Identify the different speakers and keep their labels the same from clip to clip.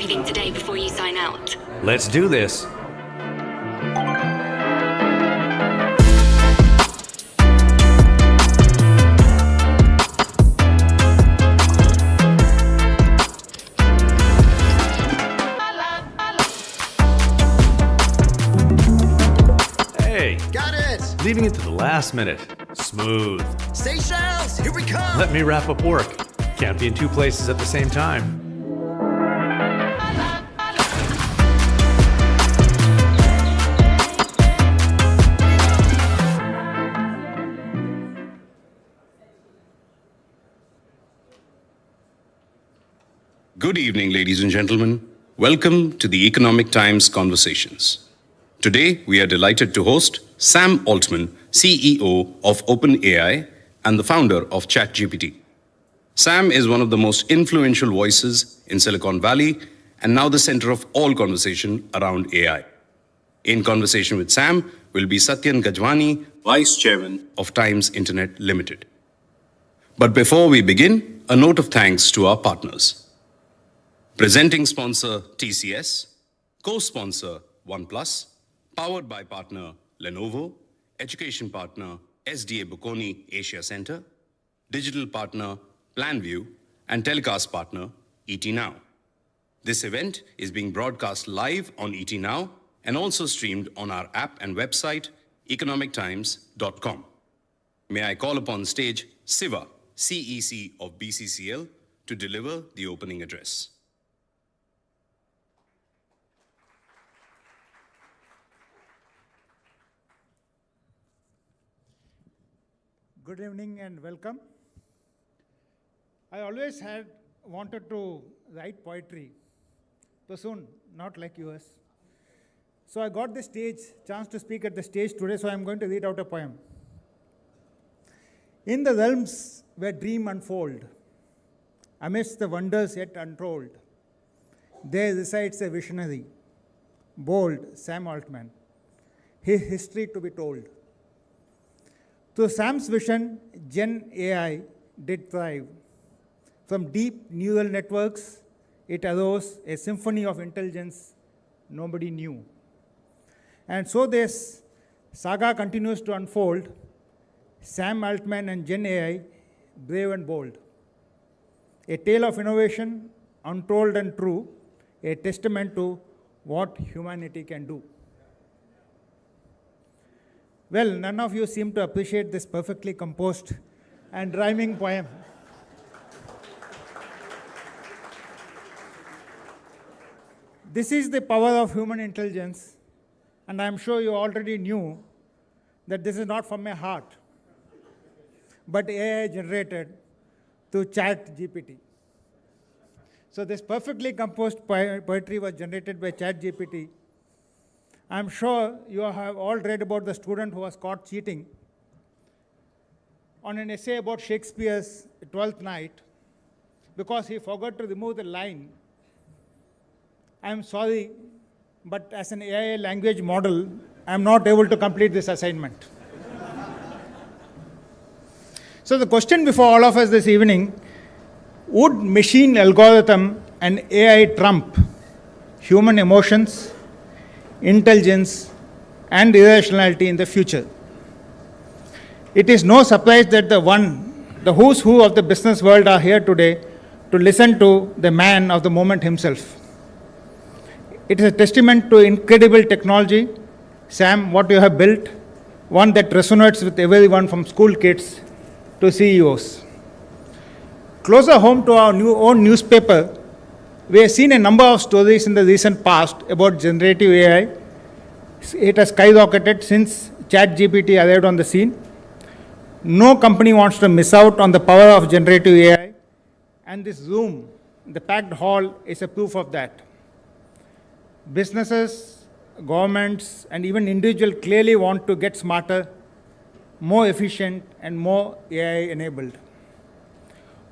Speaker 1: reading today before you sign out.
Speaker 2: Let's do this. Hey.
Speaker 3: Got it!
Speaker 2: Leaving it to the last minute. Smooth.
Speaker 3: Seychelles, here we come!
Speaker 2: Let me wrap up work. Can't be in two places at the same time.
Speaker 4: Good evening, ladies and gentlemen. Welcome to the Economic Times Conversations. Today, we are delighted to host Sam Altman, CEO of OpenAI and the founder of ChatGPT. Sam is one of the most influential voices in Silicon Valley and now the center of all conversation around AI. In conversation with Sam will be Satyan Gajwani, Vice Chairman of Times Internet Limited. But before we begin, a note of thanks to our partners. Presenting sponsor TCS, co-sponsor OnePlus, powered by partner Lenovo, education partner SDA Bocconi Asia Center, digital partner PlanView, and telecast partner ET Now. This event is being broadcast live on ET Now and also streamed on our app and website, economictimes.com. May I call upon stage Siva, CEC of BCCL, to deliver the opening address.
Speaker 5: Good evening and welcome. I always had wanted to write poetry, but soon, not like yours. So I got the chance to speak at the stage today, so I'm going to read out a poem. In the realms where dreams unfold, amidst the wonders yet untold, there resides a visionary, bold Sam Altman, his history to be told. Through Sam's vision, Gen AI did thrive. From deep neural networks, it arose a symphony of intelligence nobody knew. And so this saga continues to unfold, Sam Altman and Gen AI, brave and bold. A tale of innovation, untold and true, a testament to what humanity can do. Well, none of you seem to appreciate this perfectly composed and rhyming poem. This is the power of human intelligence, and I'm sure you already knew that this is not from my heart, but AI generated through ChatGPT. So this perfectly composed poetry was generated by ChatGPT. I'm sure you have all read about the student who was caught cheating on an essay about Shakespeare's Twelfth Night because he forgot to remove the line, "I'm sorry, but as an AI language model, I'm not able to complete this assignment." So the question before all of us this evening, would machine algorithm and AI trump human emotions, intelligence, and irrationality in the future? It is no surprise that the who's who of the business world are here today to listen to the man of the moment himself. It is a testament to incredible technology, Sam, what you have built, one that resonates with everyone from school kids to CEOs. Closer home to our own newspaper, we have seen a number of stories in the recent past about generative AI. It has skyrocketed since ChatGPT arrived on the scene. No company wants to miss out on the power of generative AI, and this room, the packed hall, is a proof of that. Businesses, governments, and even individuals clearly want to get smarter, more efficient, and more AI-enabled.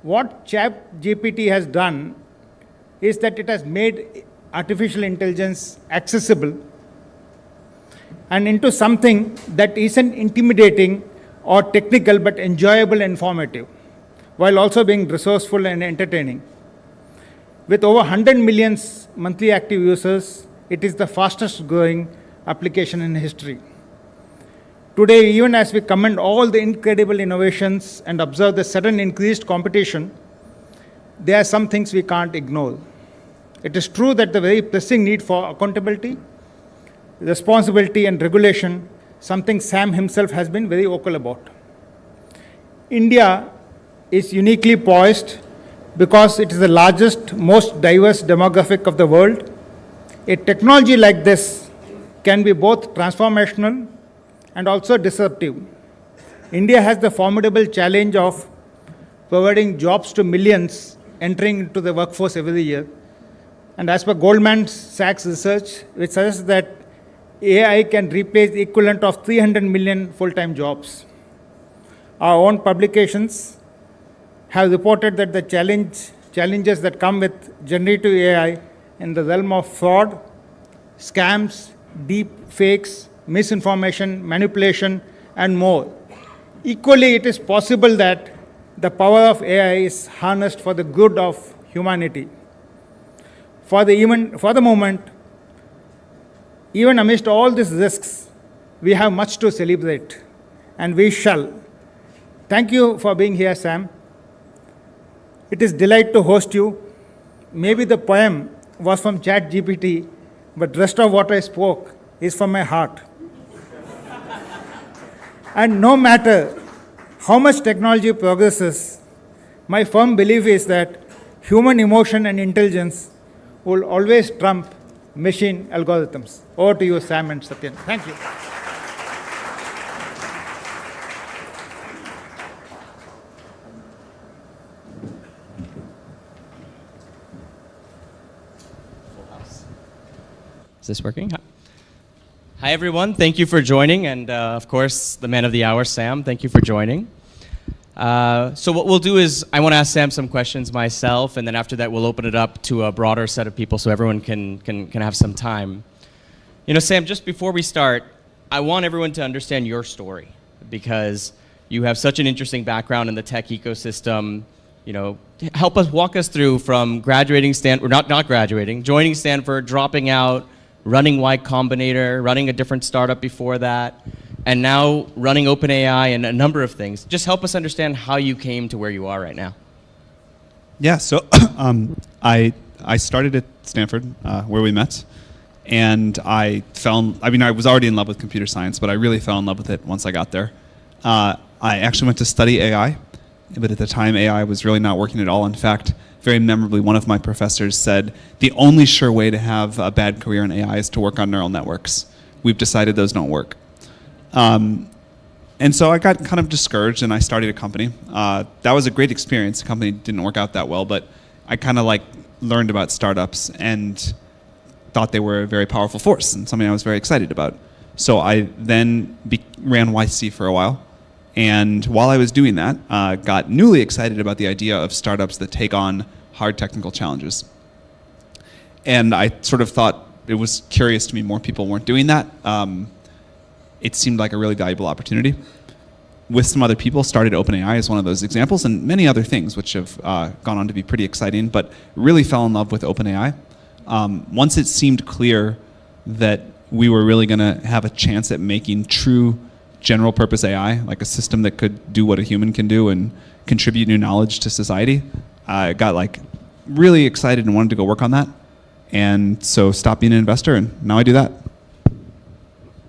Speaker 5: What ChatGPT has done is that it has made artificial intelligence accessible and into something that isn't intimidating or technical but enjoyable and informative, while also being resourceful and entertaining. With over 100 million monthly active users, it is the fastest growing application in history. Today, even as we commend all the incredible innovations and observe the sudden increased competition, there are some things we can't ignore. It is true that the very pressing need for accountability, responsibility, and regulation, something Sam himself has been very vocal about. India is uniquely poised because it is the largest, most diverse demographic of the world. A technology like this can be both transformational and also disruptive. India has the formidable challenge of providing jobs to millions entering into the workforce every year. And as per Goldman Sachs research, which suggests that AI can replace the equivalent of 300 million full-time jobs. Our own publications have reported that the challenges that come with generative AI in the realm of fraud, scams, deep fakes, misinformation, manipulation, and more. Equally, it is possible that the power of AI is harnessed for the good of humanity. For the moment, even amidst all these risks, we have much to celebrate, and we shall. Thank you for being here, Sam. It is a delight to host you. Maybe the poem was from ChatGPT, but the rest of what I spoke is from my heart. And no matter how much technology progresses, my firm belief is that human emotion and intelligence will always trump machine algorithms. Over to you, Sam and Satyan. Thank you.
Speaker 6: Is this working? Hi, everyone. Thank you for joining. And of course, the man of the hour, Sam, thank you for joining. So what we'll do is I want to ask Sam some questions myself, and then after that, we'll open it up to a broader set of people so everyone can have some time. You know, Sam, just before we start, I want everyone to understand your story because you have such an interesting background in the tech ecosystem. You know, walk us through from graduating Stanford, not graduating, joining Stanford, dropping out, running Y Combinator, running a different startup before that, and now running OpenAI and a number of things. Just help us understand how you came to where you are right now.
Speaker 7: Yeah, so I started at Stanford, where we met, and I was already in love with computer science, but I really fell in love with it once I got there. I actually went to study AI, but at the time AI was really not working at all. In fact, very memorably, one of my professors said, the only sure way to have a bad career in AI is to work on neural networks. We've decided those don't work. And so I got kind of discouraged and I started a company. That was a great experience. The company didn't work out that well, but I kind of learned about startups and thought they were a very powerful force and something I was very excited about. So I then ran YC for a while. And while I was doing that, got newly excited about the idea of startups that take on hard technical challenges. And I sort of thought it was curious to me more people weren't doing that. It seemed like a really valuable opportunity. With some other people, started OpenAI as one of those examples, and many other things which have gone on to be pretty exciting, but really fell in love with OpenAI. Once it seemed clear that we were really going to have a chance at making true general purpose AI, like a system that could do what a human can do and contribute new knowledge to society, I got really excited and wanted to go work on that. And so stopped being an investor, and now I do that.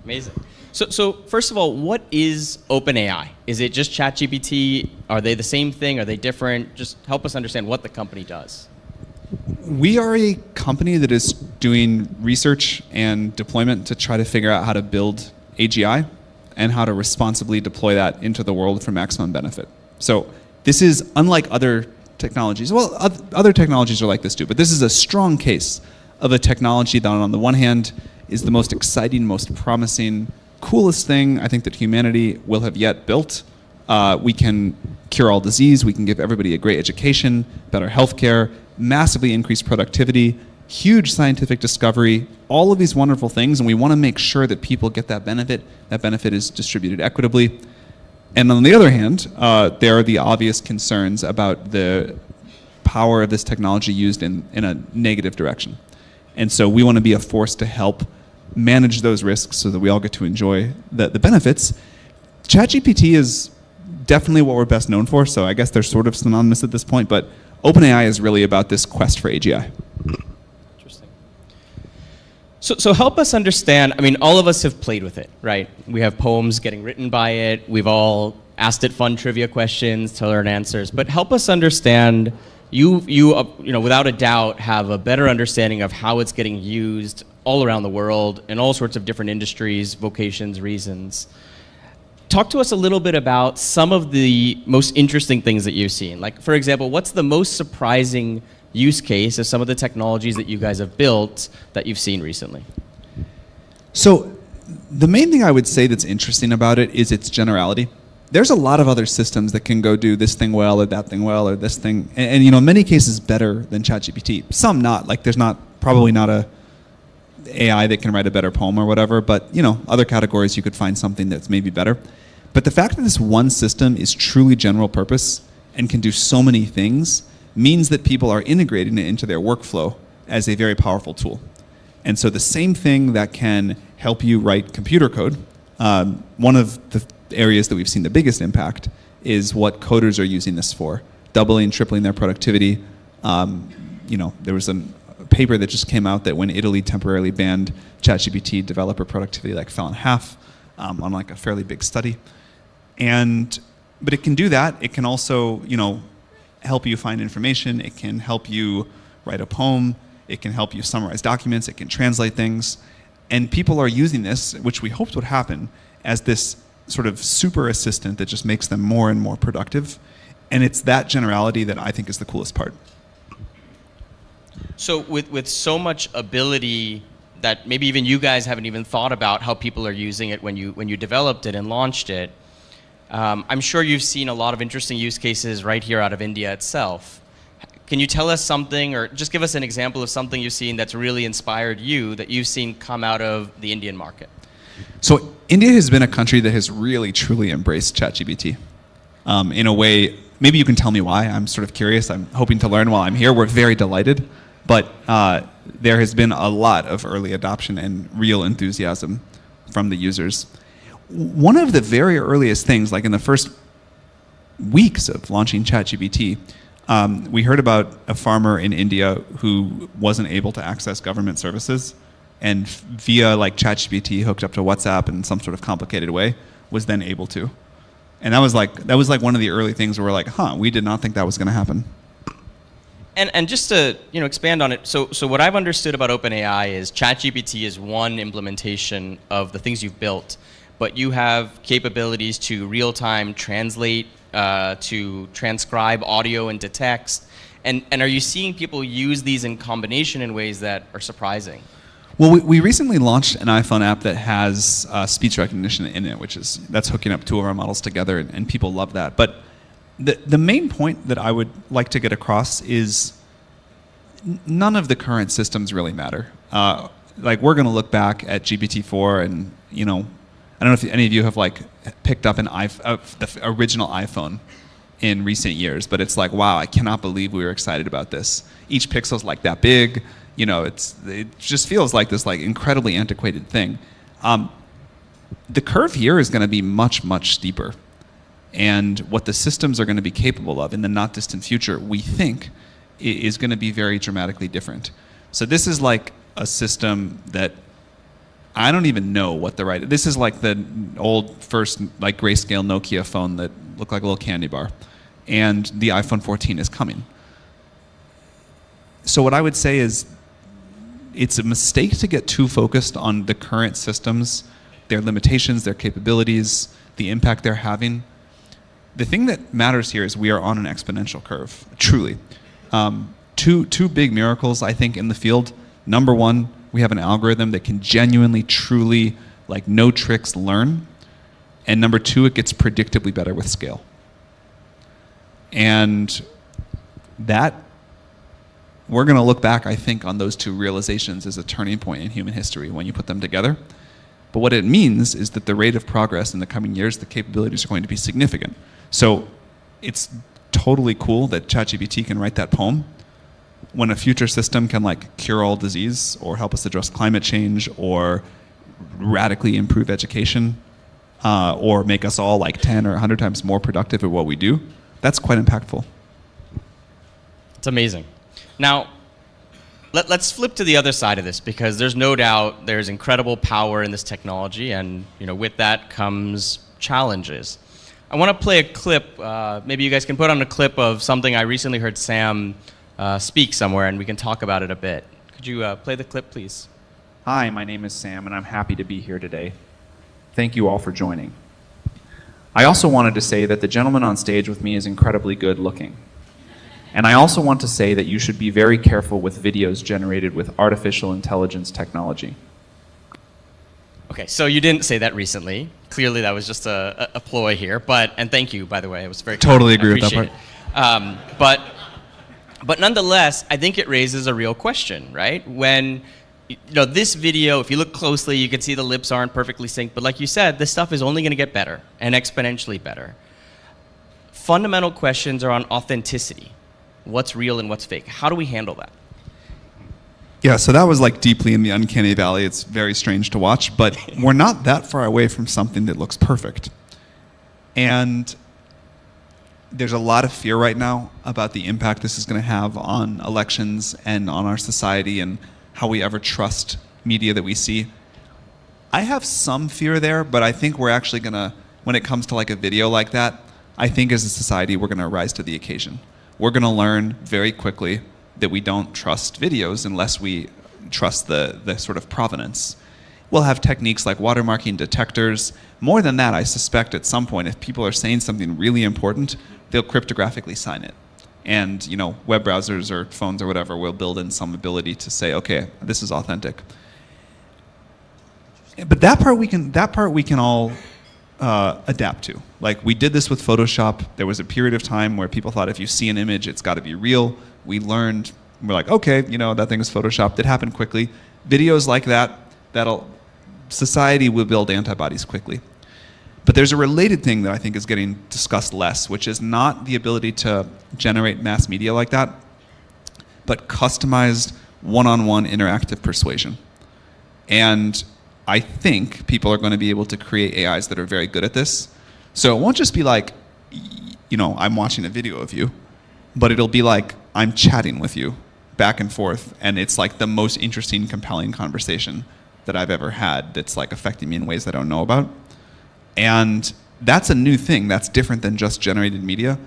Speaker 6: Amazing. So first of all, what is OpenAI? Is it just ChatGPT? Are they the same thing? Are they different? Just help us understand what the company does.
Speaker 7: We are a company that is doing research and deployment to try to figure out how to build AGI and how to responsibly deploy that into the world for maximum benefit. So this is unlike other technologies. Well, other technologies are like this too, but this is a strong case of a technology that on the one hand is the most exciting, most promising, coolest thing I think that humanity will have yet built. We can cure all disease, we can give everybody a great education, better healthcare, massively increase productivity, huge scientific discovery, all of these wonderful things, and we want to make sure that people get that benefit. That benefit is distributed equitably. And on the other hand, there are the obvious concerns about the power of this technology used in a negative direction. And so we want to be a force to help manage those risks so that we all get to enjoy the benefits. ChatGPT is definitely what we're best known for, so I guess they're sort of synonymous at this point, but OpenAI is really about this quest for AGI.
Speaker 6: Interesting. So help us understand, I mean, all of us have played with it, right? We have poems getting written by it, we've all asked it fun trivia questions to learn answers, but help us understand, you know, without a doubt have a better understanding of how it's getting used all around the world in all sorts of different industries, vocations, reasons. Talk to us a little bit about some of the most interesting things that you've seen. Like, for example, what's the most surprising use case of some of the technologies that you guys have built that you've seen recently?
Speaker 7: So the main thing I would say that's interesting about it is its generality. There's a lot of other systems that can go do this thing well or that thing well or this thing, and you know, in many cases better than ChatGPT. Some not, like there's probably not a AI that can write a better poem or whatever, but you know, other categories you could find something that's maybe better. But the fact that this one system is truly general purpose and can do so many things means that people are integrating it into their workflow as a very powerful tool. And so the same thing that can help you write computer code, one of the areas that we've seen the biggest impact is what coders are using this for, doubling, tripling their productivity. You know, there was a paper that just came out that when Italy temporarily banned ChatGPT, developer productivity like fell in half on like a fairly big study. But it can do that. It can also, you know, help you find information. It can help you write a poem. It can help you summarize documents. It can translate things. And people are using this, which we hoped would happen, as this sort of super assistant that just makes them more and more productive. And it's that generality that I think is the coolest part.
Speaker 6: So with so much ability that maybe even you guys haven't even thought about how people are using it when you developed it and launched it, I'm sure you've seen a lot of interesting use cases right here out of India itself. Can you tell us something, or just give us an example of something you've seen that's really inspired you, that you've seen come out of the Indian market?
Speaker 7: So India has been a country that has really, truly embraced ChatGPT. In a way, maybe you can tell me why. I'm sort of curious. I'm hoping to learn while I'm here. We're very delighted. But there has been a lot of early adoption and real enthusiasm from the users. One of the very earliest things, like in the first weeks of launching ChatGPT, we heard about a farmer in India who wasn't able to access government services, and via like ChatGPT hooked up to WhatsApp in some sort of complicated way, was then able to. And that was like one of the early things where we're like, we did not think that was going to happen.
Speaker 6: And just to expand on it, so what I've understood about OpenAI is ChatGPT is one implementation of the things you've built, but you have capabilities to real-time translate, to transcribe audio into text, and are you seeing people use these in combination in ways that are surprising?
Speaker 7: Well, we recently launched an iPhone app that has speech recognition in it, that's hooking up two of our models together, and people love that. But the main point that I would like to get across is none of the current systems really matter. Like, we're going to look back at GPT-4 and, I don't know if any of you have like picked up the original iPhone in recent years, but it's like, wow, I cannot believe we were excited about this. Each pixel's like that big. It just feels like this like incredibly antiquated thing. The curve here is going to be much, much steeper. And what the systems are going to be capable of in the not distant future, we think, is going to be very dramatically different. So this is like a system that I don't even know what this is like the old first like grayscale Nokia phone that looked like a little candy bar. And the iPhone 14 is coming. So what I would say is it's a mistake to get too focused on the current systems, their limitations, their capabilities, the impact they're having. The thing that matters here is we are on an exponential curve, truly. Two big miracles, I think, in the field. Number one, we have an algorithm that can genuinely, truly, like no tricks, learn. And number two, it gets predictably better with scale. And that, we're going to look back, I think, on those two realizations as a turning point in human history when you put them together. But what it means is that the rate of progress in the coming years, the capabilities are going to be significant. So it's totally cool that ChatGPT can write that poem, when a future system can like cure all disease or help us address climate change or radically improve education or make us all like 10 or 100 times more productive at what we do, that's quite impactful.
Speaker 6: It's amazing. Now, let's flip to the other side of this, because there's no doubt there's incredible power in this technology, and with that comes challenges. I want to play a clip. Maybe you guys can put on a clip of something I recently heard Sam speak somewhere, and we can talk about it a bit. Could you play the clip, please?
Speaker 8: Hi, my name is Sam, and I'm happy to be here today. Thank you all for joining. I also wanted to say that the gentleman on stage with me is incredibly good looking. And I also want to say that you should be very careful with videos generated with artificial intelligence technology.
Speaker 6: Okay, so you didn't say that recently. Clearly that was just a ploy here, and thank you, by the way. It was very
Speaker 7: Totally
Speaker 6: kind.
Speaker 7: agree with that
Speaker 6: part. But nonetheless, I think it raises a real question, right? When this video, if you look closely, you can see the lips aren't perfectly synced, but like you said, this stuff is only going to get better and exponentially better. Fundamental questions are on authenticity. What's real and what's fake? How do we handle that?
Speaker 7: Yeah, so that was like deeply in the uncanny valley. It's very strange to watch, but we're not that far away from something that looks perfect. And there's a lot of fear right now about the impact this is going to have on elections and on our society and how we ever trust media that we see. I have some fear there, but I think we're actually going to, when it comes to like a video like that, I think as a society we're going to rise to the occasion. We're going to learn very quickly that we don't trust videos unless we trust the sort of provenance. We'll have techniques like watermarking detectors. More than that, I suspect at some point, if people are saying something really important, they'll cryptographically sign it. And web browsers or phones or whatever will build in some ability to say, okay, this is authentic. But that part we can all adapt to. Like, we did this with Photoshop. There was a period of time where people thought if you see an image, it's got to be real. We learned, we're like, okay, that thing is Photoshopped. It happened quickly. Videos like that, society will build antibodies quickly. But there's a related thing that I think is getting discussed less, which is not the ability to generate mass media like that, but customized one-on-one interactive persuasion. And I think people are going to be able to create AIs that are very good at this. So it won't just be like, I'm watching a video of you, but it'll be like, I'm chatting with you back and forth, and it's like the most interesting, compelling conversation that I've ever had that's like affecting me in ways I don't know about. And that's a new thing. That's different than just generated media.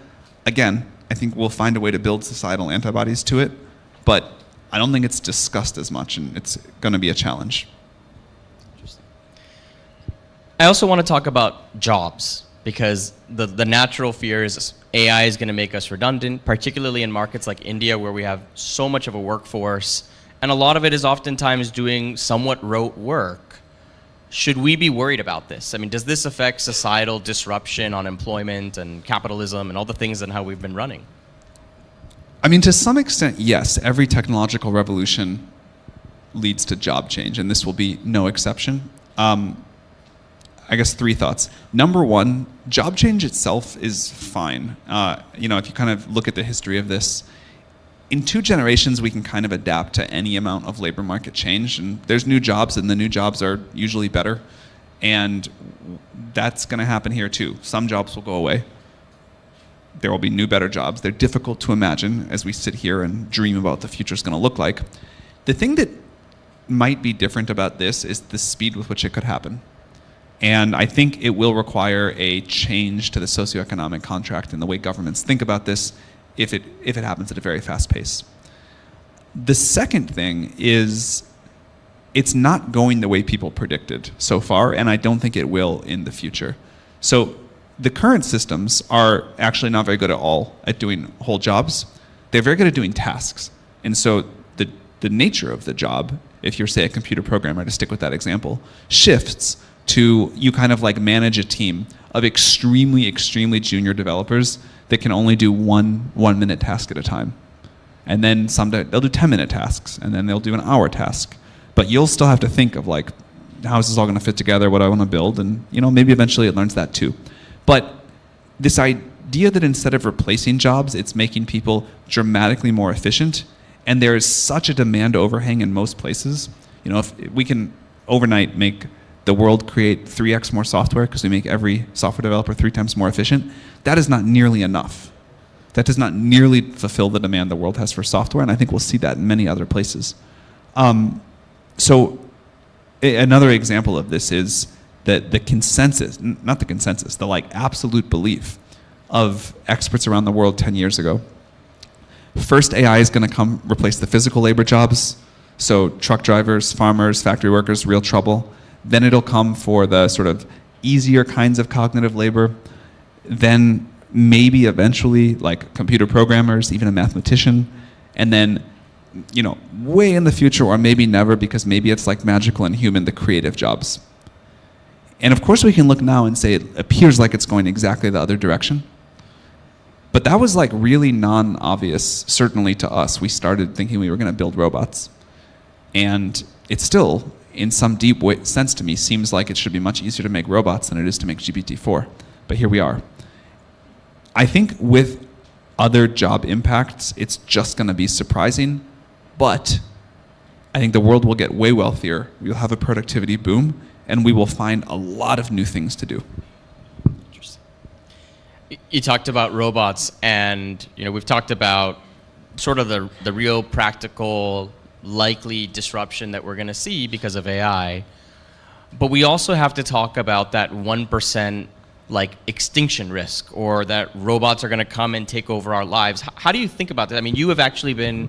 Speaker 7: Again, I think we'll find a way to build societal antibodies to it, but I don't think it's discussed as much, and it's going to be a challenge.
Speaker 6: I also want to talk about jobs, because the natural fear is AI is going to make us redundant, particularly in markets like India, where we have so much of a workforce, and a lot of it is oftentimes doing somewhat rote work. Should we be worried about this? I mean, does this affect societal disruption on employment and capitalism and all the things and how we've been running?
Speaker 7: I mean, to some extent, yes. Every technological revolution leads to job change, and this will be no exception. I guess 3 thoughts. Number 1, job change itself is fine. If you kind of look at the history of this, in 2 generations, we can kind of adapt to any amount of labor market change. And there's new jobs, and the new jobs are usually better. And that's going to happen here, too. Some jobs will go away. There will be new, better jobs. They're difficult to imagine as we sit here and dream about what the future is going to look like. The thing that might be different about this is the speed with which it could happen. And I think it will require a change to the socioeconomic contract and the way governments think about this if it happens at a very fast pace. The second thing is it's not going the way people predicted so far, and I don't think it will in the future. So the current systems are actually not very good at all at doing whole jobs. They're very good at doing tasks. And so the nature of the job, if you're, say, a computer programmer, to stick with that example, shifts to you kind of like manage a team of extremely, extremely junior developers that can only do one 1-minute task at a time. And then someday they'll do 10-minute tasks, and then they'll do an hour task. But you'll still have to think of like, how is this all going to fit together, what I want to build, and maybe eventually it learns that too. But this idea that instead of replacing jobs, it's making people dramatically more efficient, and there is such a demand overhang in most places. You know, if we can overnight make the world create 3x more software because we make every software developer 3 times more efficient, that is not nearly enough. That does not nearly fulfill the demand the world has for software, and I think we'll see that in many other places. Another example of this is that the consensus, not the consensus, the like absolute belief of experts around the world 10 years ago. First, AI is going to come replace the physical labor jobs, so truck drivers, farmers, factory workers, real trouble. Then it'll come for the sort of easier kinds of cognitive labor. Then maybe eventually like computer programmers, even a mathematician. And then, you know, way in the future, or maybe never, because maybe it's like magical and human, the creative jobs. And of course we can look now and say it appears like it's going exactly the other direction. But that was like really non-obvious, certainly to us. We started thinking we were going to build robots. And it still, in some deep sense to me, seems like it should be much easier to make robots than it is to make GPT-4. But here we are. I think with other job impacts, it's just going to be surprising. But I think the world will get way wealthier. We'll have a productivity boom, and we will find a lot of new things to do.
Speaker 6: You talked about robots, and you know we've talked about sort of the real practical likely disruption that we're going to see because of AI. But we also have to talk about that 1% like extinction risk, or that robots are going to come and take over our lives. How do you think about that? I mean, you have actually been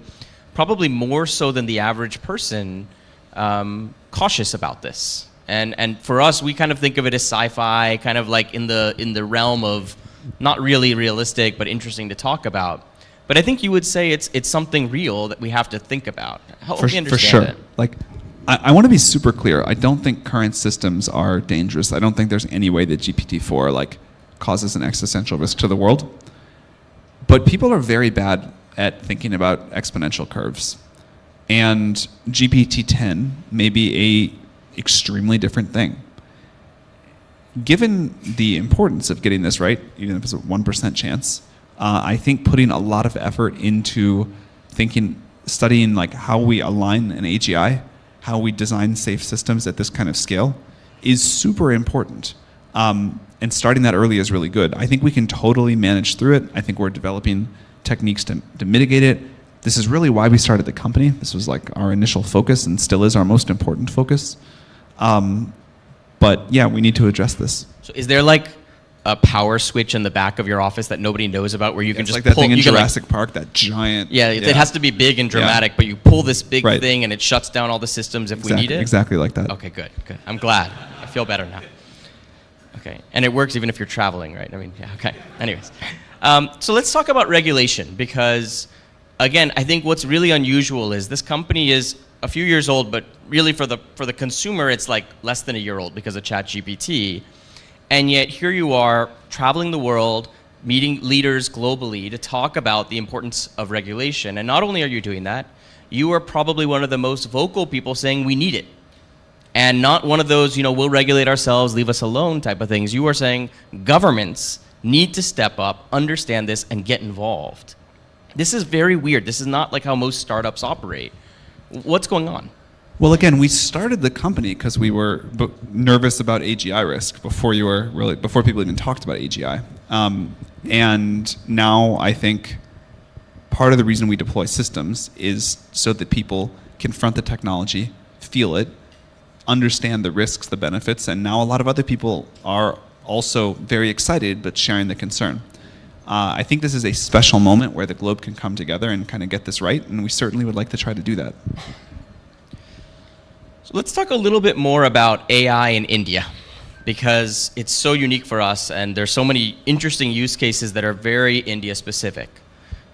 Speaker 6: probably more so than the average person cautious about this. And for us, we kind of think of it as sci-fi, kind of like in the realm of not really realistic, but interesting to talk about. But I think you would say it's something real that we have to think about. Help me understand
Speaker 7: for sure.
Speaker 6: it.
Speaker 7: Like, I want to be super clear. I don't think current systems are dangerous. I don't think there's any way that GPT-4 like causes an existential risk to the world. But people are very bad at thinking about exponential curves. And GPT-10 may be a extremely different thing. Given the importance of getting this right, even if it's a 1% chance, I think putting a lot of effort into studying like how we align an AGI, how we design safe systems at this kind of scale, is super important. And starting that early is really good. I think we can totally manage through it. I think we're developing techniques to mitigate it. This is really why we started the company. This was like our initial focus and still is our most important focus. But yeah, we need to address this.
Speaker 6: So is there like a power switch in the back of your office that nobody knows about, where you can
Speaker 7: It's
Speaker 6: just
Speaker 7: like that
Speaker 6: pull,
Speaker 7: thing in
Speaker 6: you can,
Speaker 7: Jurassic Park, that giant.
Speaker 6: Yeah, it has to be big and dramatic, but you pull this big
Speaker 7: Right.
Speaker 6: thing and it shuts down all the systems if we need it?
Speaker 7: Exactly like that.
Speaker 6: Okay, good. I'm glad. I feel better now. Okay, and it works even if you're traveling, right? I mean, yeah, okay. Anyways, so let's talk about regulation, because again, I think what's really unusual is this company is a few years old, but really for the consumer, it's like less than a year old because of ChatGPT. And yet here you are traveling the world, meeting leaders globally to talk about the importance of regulation. And not only are you doing that, you are probably one of the most vocal people saying we need it. And not one of those, we'll regulate ourselves, leave us alone type of things. You are saying governments need to step up, understand this, and get involved. This is very weird. This is not like how most startups operate. What's going on?
Speaker 7: Well, again, we started the company because we were nervous about AGI risk before people even talked about AGI. And now I think part of the reason we deploy systems is so that people confront the technology, feel it, understand the risks, the benefits, and now a lot of other people are also very excited but sharing the concern. I think this is a special moment where the globe can come together and kind of get this right, and we certainly would like to try to do that.
Speaker 6: So let's talk a little bit more about AI in India, because it's so unique for us and there's so many interesting use cases that are very India specific.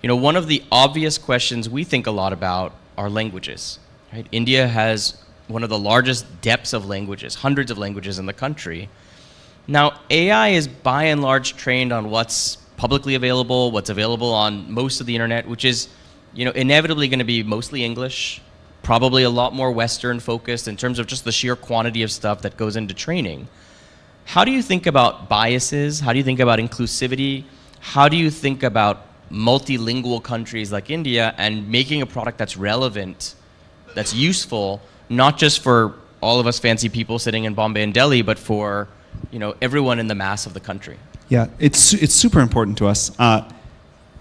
Speaker 6: One of the obvious questions we think a lot about are languages. Right? India has one of the largest depths of languages, hundreds of languages in the country. Now, AI is by and large trained on what's publicly available, what's available on most of the internet, which is inevitably going to be mostly English, probably a lot more Western focused in terms of just the sheer quantity of stuff that goes into training. How do you think about biases? How do you think about inclusivity? how do you think about multilingual countries like India and making a product that's relevant, that's useful, not just for all of us fancy people sitting in Bombay and Delhi, but for everyone in the mass of the country?
Speaker 7: Yeah, it's super important to us.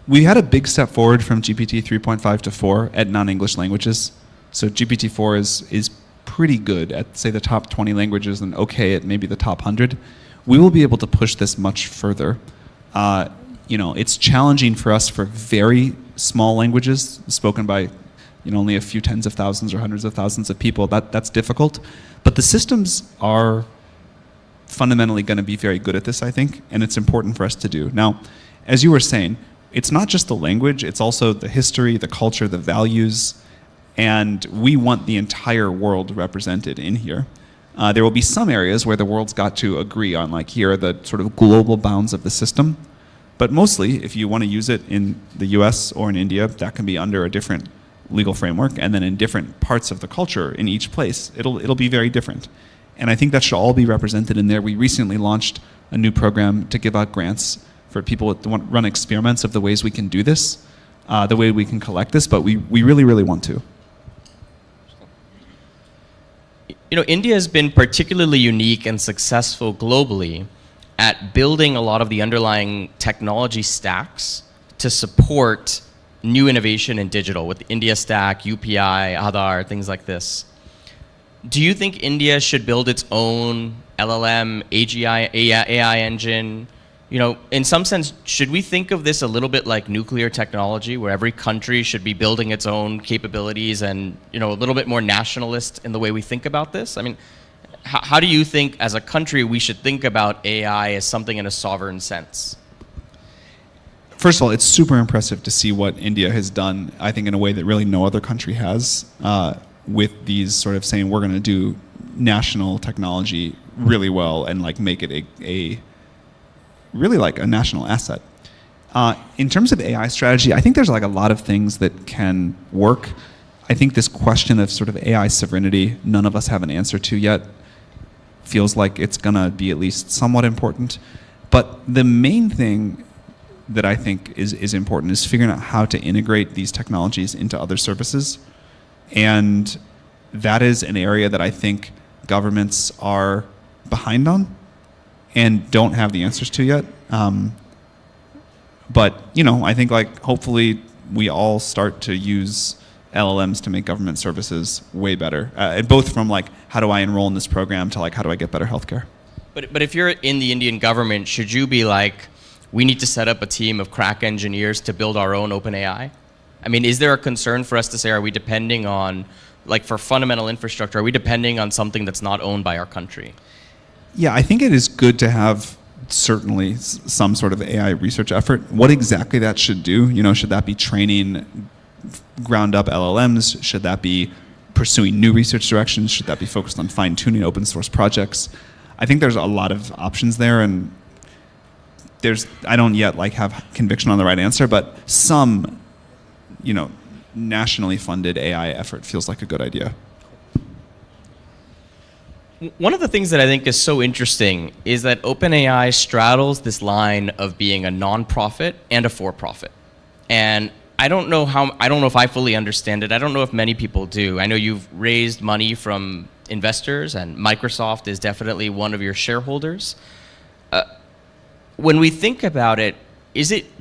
Speaker 7: We had a big step forward from GPT 3.5 to 4 at non-English languages. So GPT 4 is pretty good at, say, the top 20 languages and okay at maybe the top 100. We will be able to push this much further. It's challenging for us for very small languages spoken by only a few tens of thousands or hundreds of thousands of people. That's difficult. But the systems are fundamentally going to be very good at this, I think, and it's important for us to do. Now, as you were saying, it's not just the language, it's also the history, the culture, the values, and we want the entire world represented in here. There will be some areas where the world's got to agree on, like, here are the sort of global bounds of the system. But mostly, if you want to use it in the US or in India, that can be under a different legal framework, and then in different parts of the culture in each place, it'll be very different. And I think that should all be represented in there. We recently launched a new program to give out grants for people that want to run experiments of the ways we can do this, the way we can collect this, but we really, really want to.
Speaker 6: India has been particularly unique and successful globally at building a lot of the underlying technology stacks to support new innovation in digital with India Stack, UPI, Aadhaar, things like this. Do you think India should build its own LLM, AGI, AI engine? In some sense, should we think of this a little bit like nuclear technology, where every country should be building its own capabilities and, a little bit more nationalist in the way we think about this? I mean, how do you think, as a country, we should think about AI as something in a sovereign sense?
Speaker 7: First of all, it's super impressive to see what India has done, I think, in a way that really no other country has, with these sort of saying, we're going to do national technology really well and make it a really like a national asset. In terms of AI strategy, I think there's a lot of things that can work. I think this question of sort of AI sovereignty, none of us have an answer to yet. Feels like it's going to be at least somewhat important. But the main thing that I think is important is figuring out how to integrate these technologies into other services. And that is an area that I think governments are behind on and don't have the answers to yet. But I think hopefully we all start to use LLMs to make government services way better, both from how do I enroll in this program to how do I get better healthcare.
Speaker 6: But if you're in the Indian government, should you be we need to set up a team of crack engineers to build our own OpenAI? I mean, is there a concern for us to say, are we depending on, for fundamental infrastructure, are we depending on something that's not owned by our country?
Speaker 7: Yeah, I think it is good to have certainly some sort of AI research effort. What exactly that should do, should that be training ground up LLMs? Should that be pursuing new research directions? Should that be focused on fine-tuning open source projects? I think there's a lot of options there, and I don't yet have conviction on the right answer, but some, nationally funded AI effort feels like a good idea.
Speaker 6: One of the things that I think is so interesting is that OpenAI straddles this line of being a nonprofit and a for-profit. And I don't know if I fully understand it. I don't know if many people do. I know you've raised money from investors, and Microsoft is definitely one of your shareholders. When we think about it,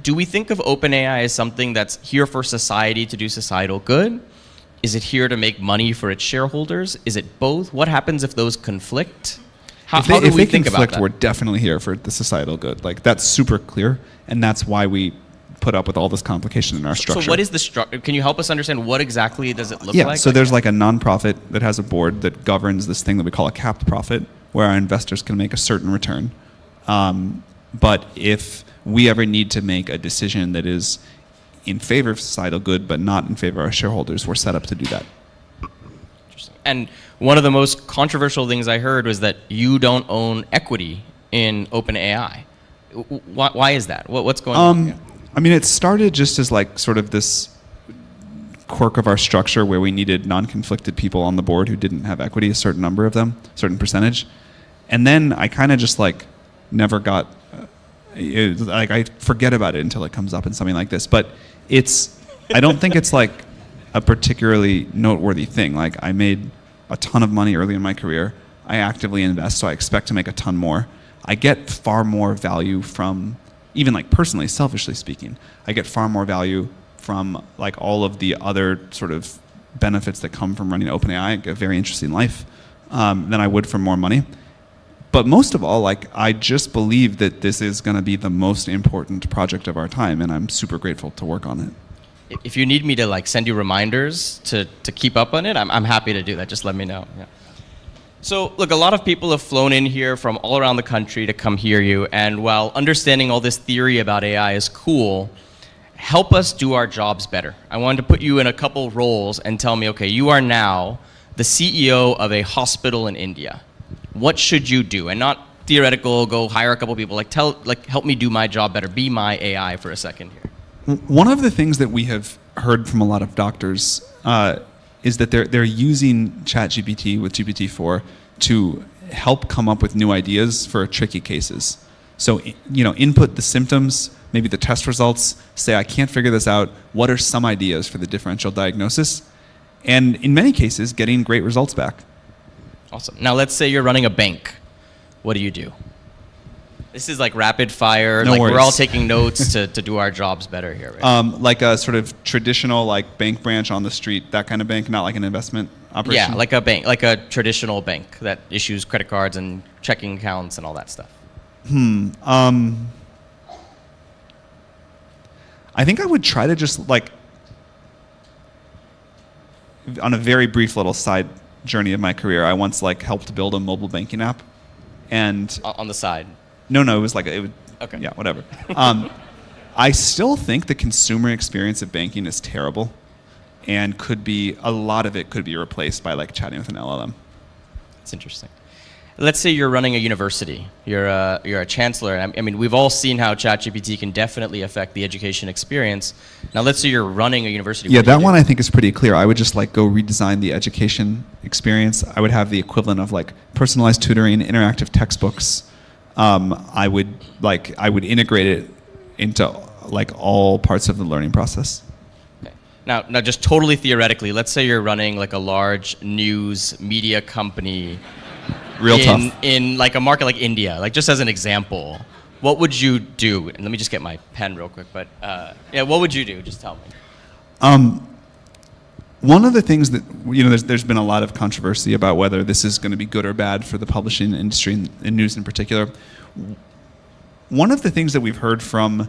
Speaker 6: do we think of OpenAI as something that's here for society to do societal good? Is it here to make money for its shareholders? Is it both? What happens if those conflict? How do we think about that?
Speaker 7: We're definitely here for the societal good. That's super clear, and that's why we put up with all this complication in our structure.
Speaker 6: So what is the structure? Can you help us understand what exactly does it look like?
Speaker 7: Yeah, so there's a nonprofit that has a board that governs this thing that we call a capped profit, where our investors can make a certain return. But if we ever need to make a decision that is in favor of societal good but not in favor of our shareholders, we're set up to do that.
Speaker 6: Interesting. And one of the most controversial things I heard was that you don't own equity in OpenAI. Why is that? What's going on here?
Speaker 7: I mean, it started just as sort of this quirk of our structure where we needed non-conflicted people on the board who didn't have equity, a certain number of them, a certain percentage. And then I kind of just never got like I forget about it until it comes up in something like this. But I don't think it's like a particularly noteworthy thing. Like I made a ton of money early in my career. I actively invest, so I expect to make a ton more. I get far more value from, even like personally, selfishly speaking, I get far more value from like all of the other sort of benefits that come from running OpenAI. I get a very interesting life than I would from more money. But most of all, like I just believe that this is going to be the most important project of our time, and I'm super grateful to work on it.
Speaker 6: If you need me to like send you reminders to keep up on it, I'm happy to do that. Just let me know. Yeah. So look, a lot of people have flown in here from all around the country to come hear you, and while understanding all this theory about AI is cool, help us do our jobs better. I wanted to put you in a couple roles and tell me, okay, you are now the CEO of a hospital in India. What should you do? And not theoretical, go hire a couple people, help me do my job better, be my AI for a second here.
Speaker 7: One of the things that we have heard from a lot of doctors is that they're using ChatGPT with GPT-4 to help come up with new ideas for tricky cases. So, input the symptoms, maybe the test results, say, I can't figure this out. What are some ideas for the differential diagnosis? And in many cases, getting great results back.
Speaker 6: Awesome. Now, let's say you're running a bank. What do? This is like rapid fire.
Speaker 7: No worries.
Speaker 6: We're all taking notes to do our jobs better here, right?
Speaker 7: Like a sort of traditional like bank branch on the street, that kind of bank, not like an investment operation?
Speaker 6: Yeah, like a bank, like a traditional bank that issues credit cards and checking accounts and all that stuff.
Speaker 7: I think I would try to just like, on a very brief little side journey of my career, I once like helped build a mobile banking app, and
Speaker 6: On the side.
Speaker 7: No, it was like
Speaker 6: Okay.
Speaker 7: Yeah, whatever. I still think the consumer experience of banking is terrible, and a lot of it could be replaced by like chatting with an LLM.
Speaker 6: That's interesting. Let's say you're running a university. You're a chancellor. I mean, we've all seen how ChatGPT can definitely affect the education experience. Now, let's say you're running a university.
Speaker 7: Yeah, that one I think is pretty clear. I would just like go redesign the education experience. I would have the equivalent of like personalized tutoring, interactive textbooks. I would integrate it into like all parts of the learning process.
Speaker 6: Okay. Now, just totally theoretically, let's say you're running like a large news media company.
Speaker 7: Real tough.
Speaker 6: In like a market like India, like just as an example, what would you do? And let me just get my pen real quick. But what would you do? Just tell me.
Speaker 7: One of the things that there's been a lot of controversy about whether this is going to be good or bad for the publishing industry and news in particular. One of the things that we've heard from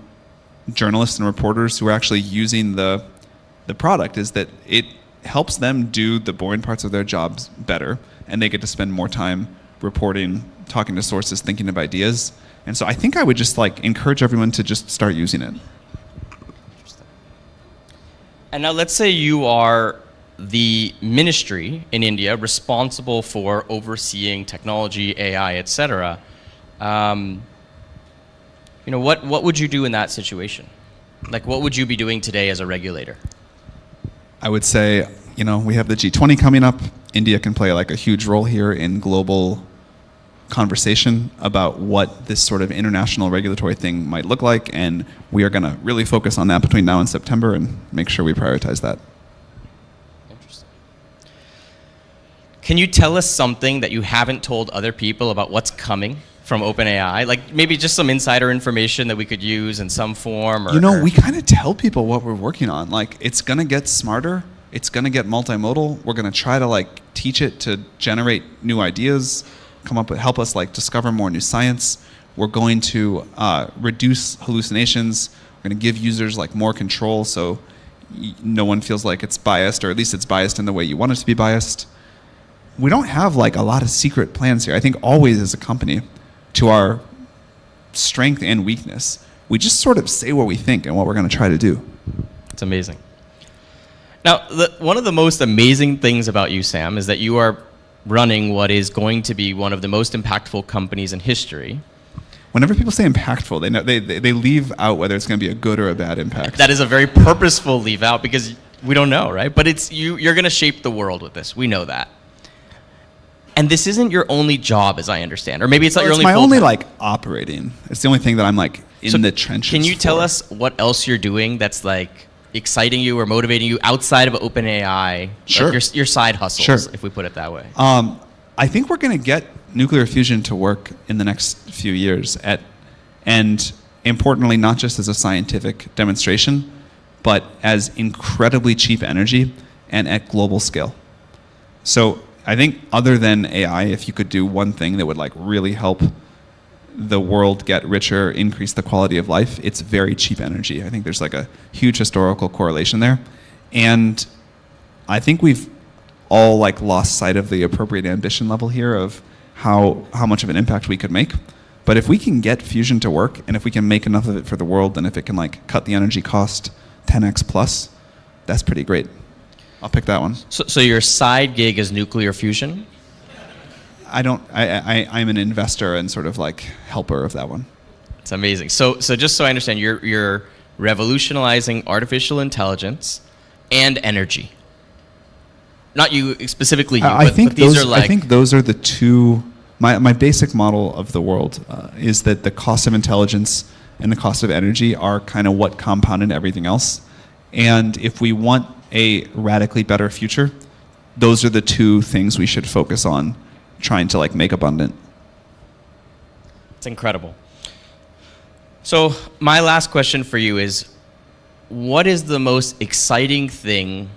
Speaker 7: journalists and reporters who are actually using the product is that it helps them do the boring parts of their jobs better, and they get to spend more time reporting, talking to sources, thinking of ideas. And so I think I would just like encourage everyone to just start using it.
Speaker 6: Interesting. And now let's say you are the ministry in India responsible for overseeing technology, AI, etc. What would you do in that situation? Like, what would you be doing today as a regulator?
Speaker 7: I would say, we have the G20 coming up. India can play like a huge role here in global conversation about what this sort of international regulatory thing might look like, and we are going to really focus on that between now and September and make sure we prioritize that.
Speaker 6: Interesting. Can you tell us something that you haven't told other people about what's coming from OpenAI? Like maybe just some insider information that we could use in some form?
Speaker 7: We kind of tell people what we're working on. Like, it's going to get smarter. It's going to get multimodal. We're going to try to like teach it to generate new ideas, help us like discover more new science. We're going to reduce hallucinations. We're going to give users like more control, so no one feels like it's biased, or at least it's biased in the way you want it to be biased. We don't have like a lot of secret plans here. I think always as a company, to our strength and weakness, we just sort of say what we think and what we're going to try to do.
Speaker 6: It's amazing. Now, one of the most amazing things about you, Sam, is that you are running what is going to be one of the most impactful companies in history.
Speaker 7: Whenever people say impactful, they leave out whether it's going to be a good or a bad impact.
Speaker 6: That is a very purposeful leave out, because we don't know, right? But you're going to shape the world with this. We know that. And this isn't your only job, as I understand, or maybe it's not your only.
Speaker 7: It's my
Speaker 6: full-time.
Speaker 7: only like operating. It's the only thing that I'm like in the trenches.
Speaker 6: Can you tell
Speaker 7: for.
Speaker 6: us what else you're doing that's like exciting you or motivating you outside of OpenAI?
Speaker 7: Sure.
Speaker 6: Like your side hustles,
Speaker 7: Sure.
Speaker 6: if we put it that way.
Speaker 7: I think we're going to get nuclear fusion to work in the next few years, and importantly, not just as a scientific demonstration, but as incredibly cheap energy and at global scale. So I think other than AI, if you could do one thing that would like really help the world get richer, increase the quality of life, it's very cheap energy. I think there's like a huge historical correlation there. And I think we've all like lost sight of the appropriate ambition level here of how much of an impact we could make. But if we can get fusion to work, and if we can make enough of it for the world, and if it can like cut the energy cost 10x plus, that's pretty great. I'll pick that one.
Speaker 6: So your side gig is nuclear fusion?
Speaker 7: I'm an investor and sort of like helper of that one.
Speaker 6: It's amazing. So just so I understand, you're revolutionizing artificial intelligence and energy. Not you specifically, you,
Speaker 7: I think
Speaker 6: but these are like...
Speaker 7: I think those are the two. My basic model of the world is that the cost of intelligence and the cost of energy are kind of what compounded everything else. And if we want a radically better future, those are the two things we should focus on trying to like make abundant.
Speaker 6: It's incredible. So my last question for you is, what is the most exciting thing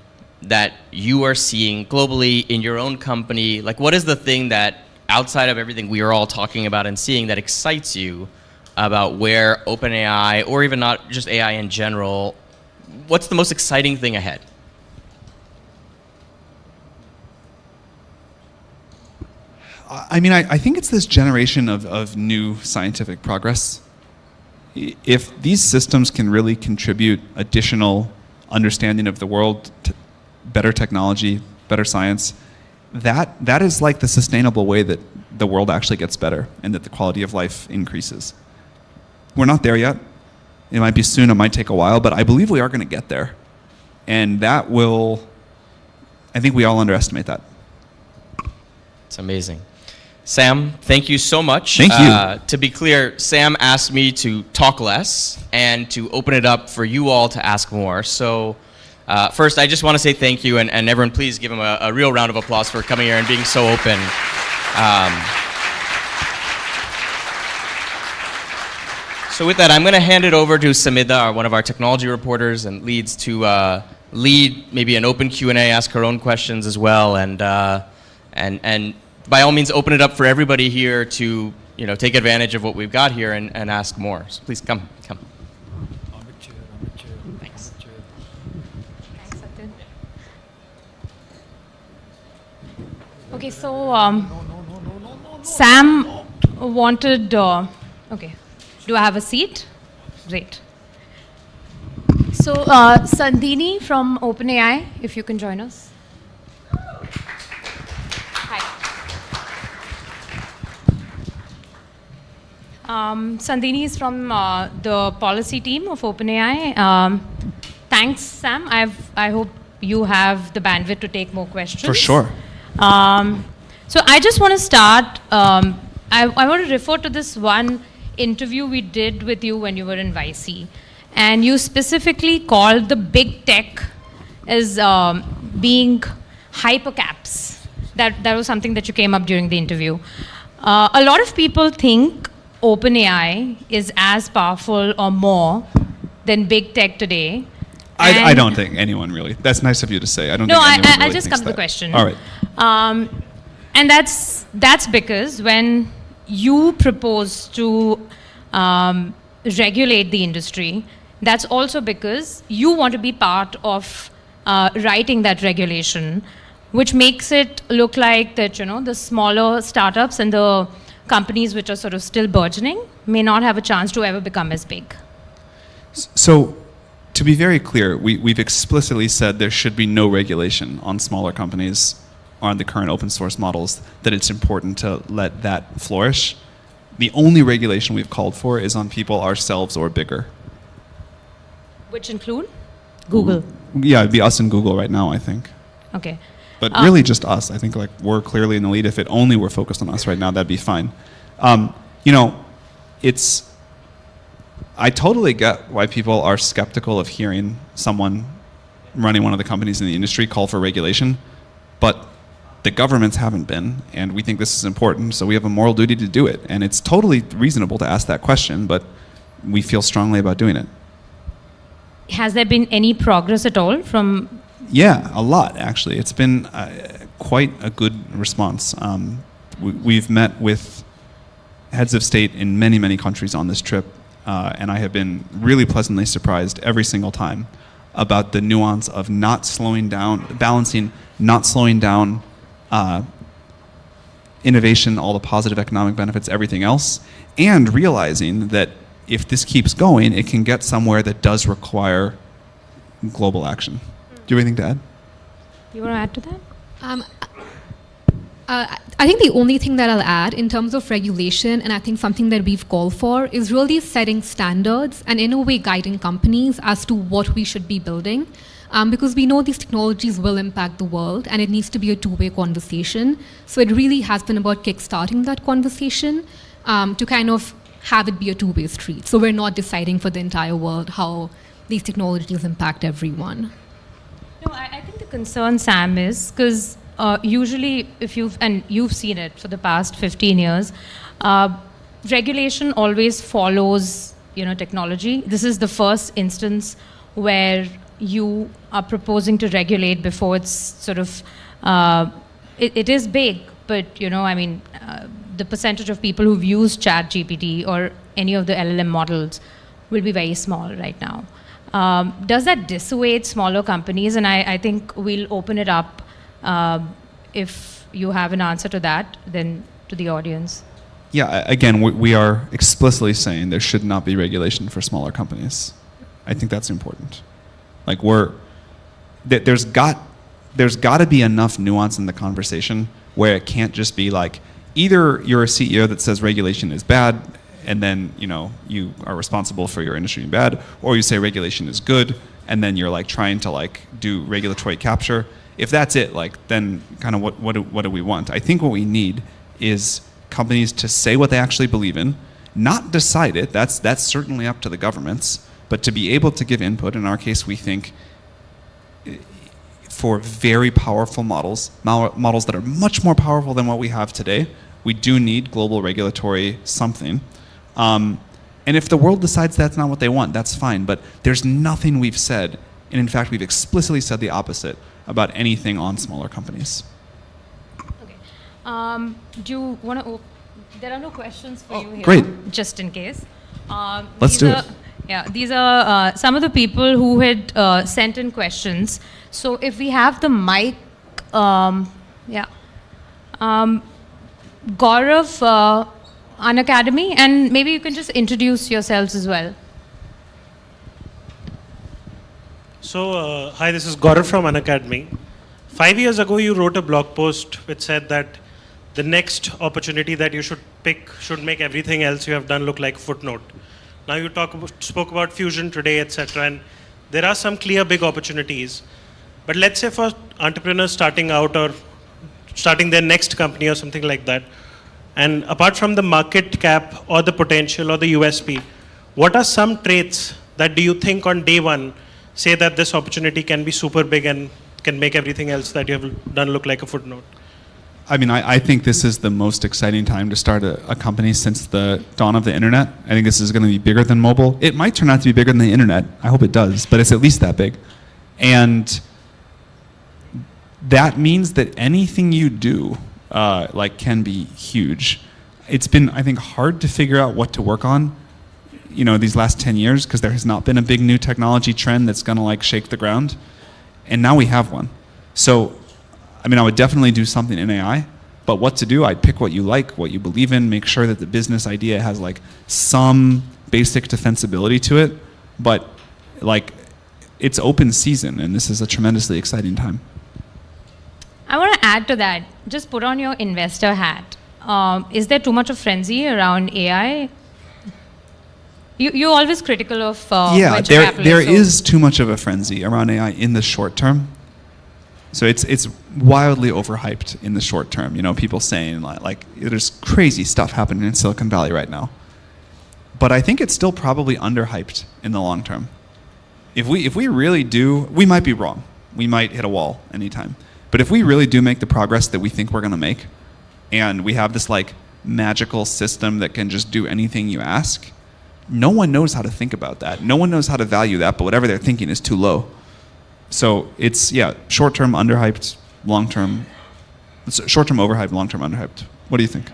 Speaker 6: that you are seeing globally in your own company? Like, what is the thing that, outside of everything we are all talking about and seeing, that excites you about where OpenAI, or even not just AI in general, what's the most exciting thing ahead?
Speaker 7: I mean, I think it's this generation of new scientific progress. If these systems can really contribute additional understanding of the world, better technology, better science, that is like the sustainable way that the world actually gets better and that the quality of life increases. We're not there yet. It might be soon, it might take a while, but I believe we are going to get there. And that will, I think we all underestimate that.
Speaker 6: It's amazing. Sam, thank you so much.
Speaker 7: Thank you.
Speaker 6: To be clear, Sam asked me to talk less and to open it up for you all to ask more. So first, I just want to say thank you, and everyone please give him a real round of applause for coming here and being so open. So with that, I'm going to hand it over to Samida, one of our technology reporters and leads, to lead maybe an open Q&A, ask her own questions as well, and by all means, open it up for everybody here to take advantage of what we've got here and ask more. So please come. Thanks.
Speaker 9: Okay, so Sam wanted. Okay, do I have a seat? Great. So Sandhini from OpenAI, if you can join us. Sandhini is from the policy team of OpenAI. Thanks, Sam. I hope you have the bandwidth to take more questions.
Speaker 7: For sure.
Speaker 9: So I just want to start. I want to refer to this one interview we did with you when you were in YC. And you specifically called the big tech as being hypercaps. That was something that you came up during the interview. A lot of people think OpenAI is as powerful or more than big tech today.
Speaker 7: I don't think anyone really. That's nice of you to say. I don't think anyone really
Speaker 9: I'll just
Speaker 7: thinks
Speaker 9: come to the
Speaker 7: that.
Speaker 9: question.
Speaker 7: All right.
Speaker 9: And that's because when you propose to regulate the industry, that's also because you want to be part of writing that regulation, which makes it look like that the smaller startups and the companies which are sort of still burgeoning may not have a chance to ever become as big.
Speaker 7: So, to be very clear, we've explicitly said there should be no regulation on smaller companies on the current open source models, that it's important to let that flourish. The only regulation we've called for is on people ourselves or bigger.
Speaker 9: Which include? Google.
Speaker 7: Yeah, it'd be us and Google right now, I think.
Speaker 9: Okay.
Speaker 7: But really just us. I think like we're clearly in the lead. If it only were focused on us right now, that'd be fine. I totally get why people are skeptical of hearing someone running one of the companies in the industry call for regulation, but the governments haven't been, and we think this is important, so we have a moral duty to do it. And it's totally reasonable to ask that question, but we feel strongly about doing it.
Speaker 9: Has there been any progress at all from?
Speaker 7: Yeah, a lot, actually. It's been quite a good response. We've met with heads of state in many, many countries on this trip, and I have been really pleasantly surprised every single time about the nuance of not slowing down, balancing not slowing down innovation, all the positive economic benefits, everything else, and realizing that if this keeps going, it can get somewhere that does require global action. Do you have anything to add?
Speaker 9: You want to add to that?
Speaker 10: I think the only thing that I'll add in terms of regulation, and I think something that we've called for, is really setting standards and in a way guiding companies as to what we should be building. Because we know these technologies will impact the world and it needs to be a two-way conversation. So it really has been about kickstarting that conversation to kind of have it be a two-way street. So we're not deciding for the entire world how these technologies impact everyone.
Speaker 9: No, I think the concern, Sam, is because usually if you've seen it for the past 15 years, regulation always follows, technology. This is the first instance where you are proposing to regulate before it's sort of, it is big, but the percentage of people who've used ChatGPT or any of the LLM models will be very small right now. Does that dissuade smaller companies? And I think we'll open it up if you have an answer to that, then to the audience.
Speaker 7: Yeah, again, we are explicitly saying there should not be regulation for smaller companies. I think that's important. Like there's got to be enough nuance in the conversation where it can't just be like either you're a CEO that says regulation is bad and then you are responsible for your industry being bad, or you say regulation is good and then you're like trying to like do regulatory capture. If that's it, like then kind of what do we want? I think what we need is companies to say what they actually believe in, not decide it. That's certainly up to the governments. But to be able to give input, in our case, we think for very powerful models that are much more powerful than what we have today, we do need global regulatory something. And if the world decides that's not what they want, that's fine. But there's nothing we've said, and in fact, we've explicitly said the opposite about anything on smaller companies.
Speaker 9: Okay. Do you want to? There are no questions for you here.
Speaker 7: Great.
Speaker 9: Just in case.
Speaker 7: Let's do it.
Speaker 9: Yeah, these are some of the people who had sent in questions. So if we have the mic, Gaurav, Unacademy, and maybe you can just introduce yourselves as well.
Speaker 11: So, hi, this is Gaurav from Unacademy. 5 years ago, you wrote a blog post which said that the next opportunity that you should pick should make everything else you have done look like a footnote. Now you spoke about fusion today, etc. And there are some clear big opportunities. But let's say for entrepreneurs starting out or starting their next company or something like that, and apart from the market cap or the potential or the USP, what are some traits that do you think on day one say that this opportunity can be super big and can make everything else that you have done look like a footnote?
Speaker 7: I mean, I think this is the most exciting time to start a company since the dawn of the internet. I think this is going to be bigger than mobile. It might turn out to be bigger than the internet. I hope it does, but it's at least that big. And that means that anything you do can be huge. It's been, I think, hard to figure out what to work on, these last 10 years because there has not been a big new technology trend that's going to shake the ground. And now we have one. So I would definitely do something in AI, but what to do, I'd pick what you like, what you believe in, make sure that the business idea has some basic defensibility to it, but it's open season and this is a tremendously exciting time.
Speaker 9: I want to add to that, just put on your investor hat. Is there too much of frenzy around AI? You're always critical of venture capitalists.
Speaker 7: There is too much of a frenzy around AI in the short term. So it's wildly overhyped in the short term. People saying there's crazy stuff happening in Silicon Valley right now. but I think it's still probably underhyped in the long term. If we really do, we might be wrong. We might hit a wall anytime. But if we really do make the progress that we think we're going to make, and we have this like magical system that can just do anything you ask, no one knows how to think about that. No one knows how to value that, but whatever they're thinking is too low. So it's, yeah, short-term underhyped, long-term, short-term overhyped, long-term underhyped. What do you think?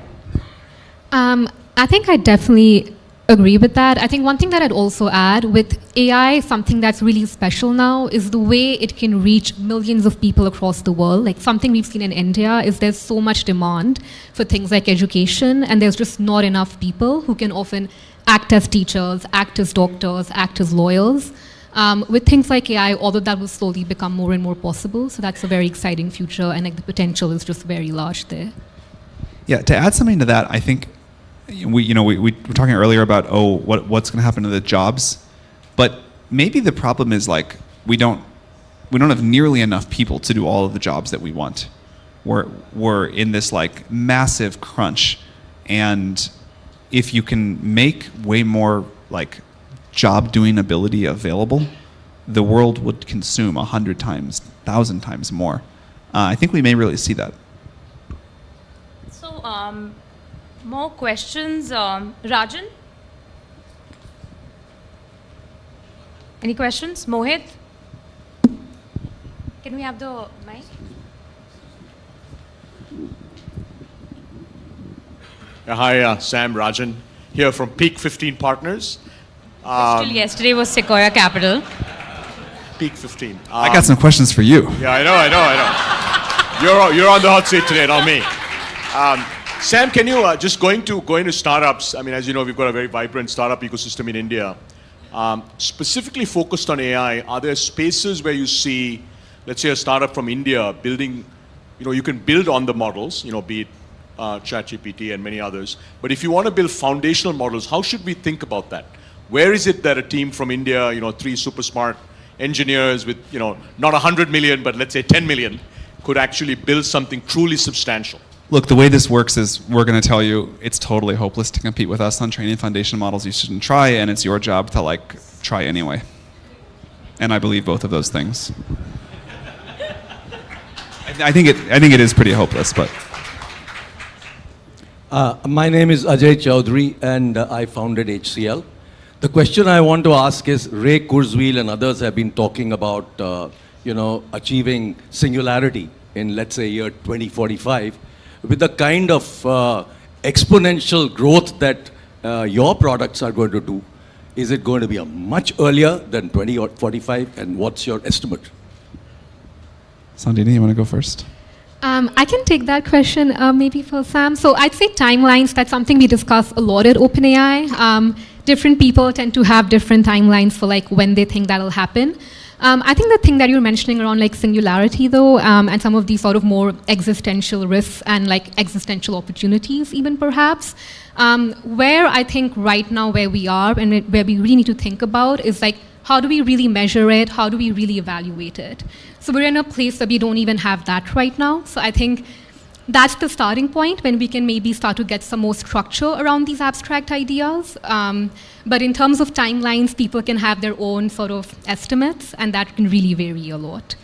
Speaker 10: I think I definitely agree with that. I think one thing that I'd also add with AI, something that's really special now is the way it can reach millions of people across the world. Like something we've seen in India is there's so much demand for things like education, and there's just not enough people who can often act as teachers, act as doctors, act as lawyers. With things like AI, all of that will slowly become more and more possible. So that's a very exciting future, and like the potential is just very large there.
Speaker 7: Yeah, to add something to that, I think we were talking earlier about what's going to happen to the jobs, but maybe the problem is like we don't have nearly enough people to do all of the jobs that we want. We're in this like massive crunch, and if you can make way more like job doing ability available, the world would consume 100 times, 1,000 times more. I think we may really see that.
Speaker 9: So, more questions. Rajan? Any questions? Mohit? Can we have the mic?
Speaker 12: Hi, Sam, Rajan, here from Peak 15 Partners.
Speaker 9: Still yesterday was Sequoia Capital.
Speaker 12: Peak 15.
Speaker 7: I got some questions for you.
Speaker 12: Yeah, I know. You're on the hot seat today, not me. Sam, can you just going to startups? I mean, as you know, we've got a very vibrant startup ecosystem in India. Specifically focused on AI, are there spaces where you see, let's say, a startup from India building? You can build on the models, be it ChatGPT and many others. But if you want to build foundational models, how should we think about that? Where is it that a team from India, 3 super smart engineers with, not 100 million, but let's say 10 million, could actually build something truly substantial?
Speaker 7: Look, the way this works is we're going to tell you it's totally hopeless to compete with us on training foundation models. You shouldn't try, and it's your job to try anyway. And I believe both of those things. I think it is pretty hopeless, but.
Speaker 13: My name is Ajay Chaudhary, and I founded HCL. The question I want to ask is, Ray Kurzweil and others have been talking about, achieving singularity in, let's say, year 2045. With the kind of exponential growth that your products are going to do, is it going to be a much earlier than 2045? And what's your estimate?
Speaker 7: Sandini, you want to go first?
Speaker 10: I can take that question maybe for Sam. So I'd say timelines, that's something we discuss a lot at OpenAI. Different people tend to have different timelines for when they think that'll happen. I think the thing that you're mentioning around singularity though, and some of these sort of more existential risks and existential opportunities even perhaps, where I think right now where we are and where we really need to think about is how do we really measure it? How do we really evaluate it? So we're in a place that we don't even have that right now. So I think that's the starting point when we can maybe start to get some more structure around these abstract ideas. But in terms of timelines, people can have their own sort of estimates, and that can really vary a lot.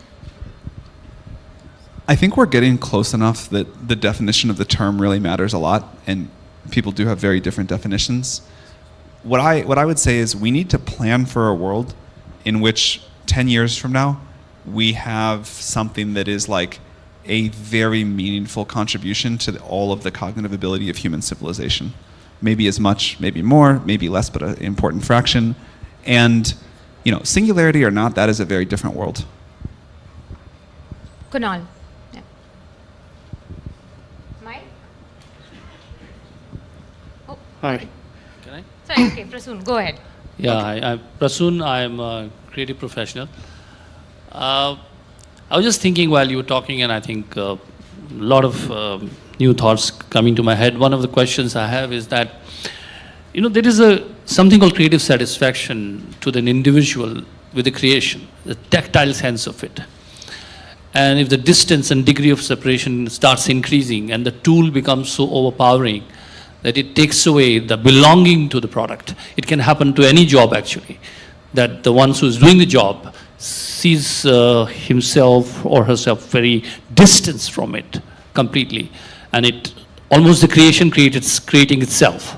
Speaker 7: I think we're getting close enough that the definition of the term really matters a lot, and people do have very different definitions. What I would say is we need to plan for a world in which 10 years from now, we have something that is a very meaningful contribution to all of the cognitive ability of human civilization. Maybe as much, maybe more, maybe less, but an important fraction. And, singularity or not, that is a very different world.
Speaker 9: Kunal. Yeah. Mike? Oh.
Speaker 14: Hi.
Speaker 9: Can I? Sorry, okay, Prasoon, go ahead.
Speaker 14: Yeah, okay. I'm Prasoon. I'm a creative professional. I was just thinking while you were talking, and I think a lot of new thoughts coming to my head. One of the questions I have is that, there is something called creative satisfaction to an individual with the creation, the tactile sense of it. And if the distance and degree of separation starts increasing and the tool becomes so overpowering that it takes away the belonging to the product. It can happen to any job actually, that the one who's doing the job sees himself or herself very distant from it completely, and it almost the creation creating itself.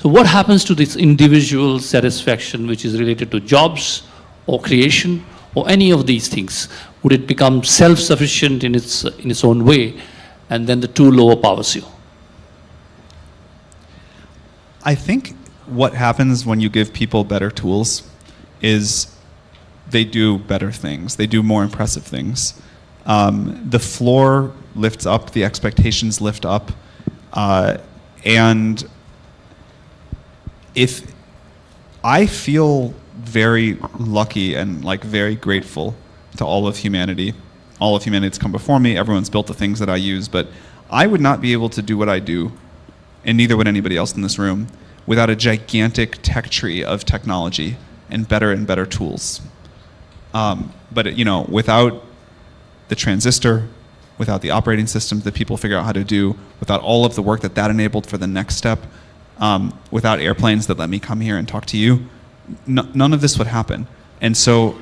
Speaker 14: So what happens to this individual satisfaction which is related to jobs or creation or any of these things? Would it become self-sufficient in its own way, and then the two lower powers you?
Speaker 7: I think what happens when you give people better tools is they do better things. They do more impressive things. The floor lifts up, the expectations lift up, and if I feel very lucky and like very grateful to all of humanity that's come before me. Everyone's built the things that I use, but I would not be able to do what I do, and neither would anybody else in this room, without a gigantic tech tree of technology and better tools. But without the transistor, without the operating systems that people figure out how to do, without all of the work that enabled for the next step, without airplanes that let me come here and talk to you, none of this would happen. And so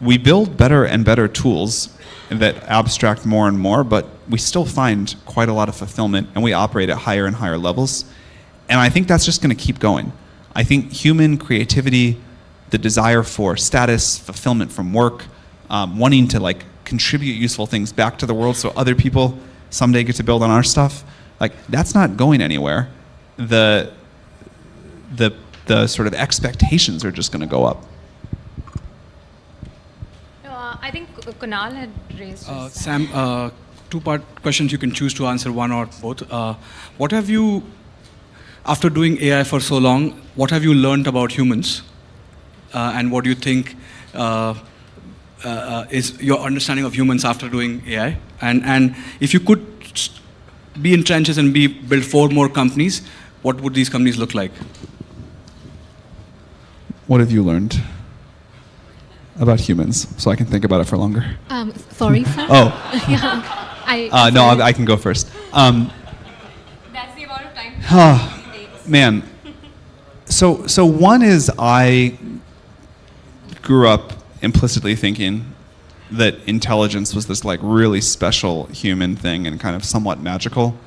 Speaker 7: we build better and better tools that abstract more and more, but we still find quite a lot of fulfillment, and we operate at higher and higher levels. And I think that's just going to keep going. I think human creativity, the desire for status, fulfillment from work, wanting to like contribute useful things back to the world so other people someday get to build on our stuff, like that's not going anywhere. The sort of expectations are just going to go up.
Speaker 9: I think Kunal had raised his
Speaker 15: Sam, two-part questions. You can choose to answer one or both. What have you, after doing AI for so long, what have you learned about humans? And what do you think is your understanding of humans after doing AI? And if you could be in trenches and build 4 more companies, what would these companies look like?
Speaker 7: What have you learned about humans, so I can think about it for longer?
Speaker 10: Sorry, sir.
Speaker 7: Oh.
Speaker 10: Yeah,
Speaker 7: no, I can go first.
Speaker 9: That's the amount of time.
Speaker 7: Man. So one is I grew up implicitly thinking that intelligence was this like really special human thing and kind of somewhat magical.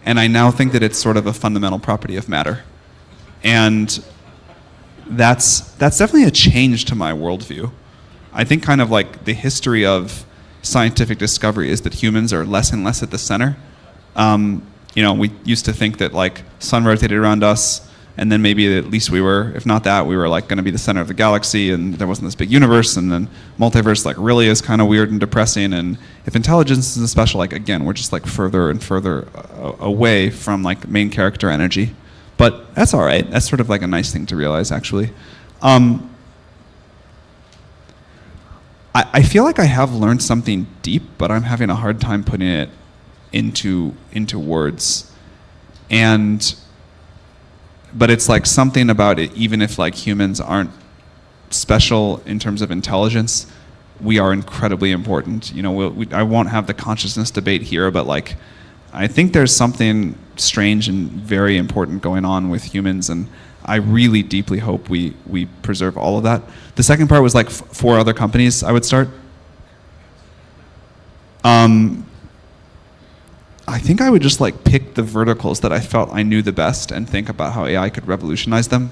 Speaker 7: And I now think that it's sort of a fundamental property of matter. And that's definitely a change to my worldview. I think kind of like the history of scientific discovery is that humans are less and less at the center. We used to think that like sun rotated around us, and then maybe at least we were, if not that, we were like going to be the center of the galaxy, and there wasn't this big universe, and then multiverse like really is kind of weird and depressing. And if intelligence is special, like again, we're just like further and further away from like main character energy. But that's all right. That's sort of like a nice thing to realize, actually. I feel like I have learned something deep, but I'm having a hard time putting it into words. But it's like something about it, even if like humans aren't special in terms of intelligence, we are incredibly important. I won't have the consciousness debate here, but like, I think there's something strange and very important going on with humans, and I really deeply hope we preserve all of that. The second part was like 4 other companies I would start. I think I would just like pick the verticals that I felt I knew the best and think about how AI could revolutionize them.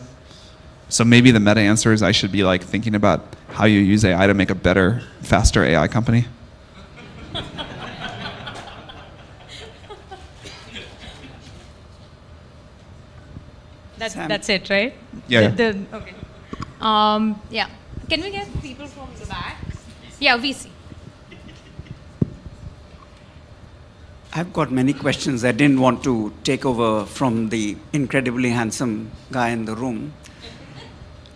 Speaker 7: So maybe the meta answer is I should be like thinking about how you use AI to make a better, faster AI company.
Speaker 9: That's it, right?
Speaker 7: Yeah.
Speaker 9: Okay. Yeah. Can we get people from the back? Yeah, VC.
Speaker 16: I've got many questions. I didn't want to take over from the incredibly handsome guy in the room,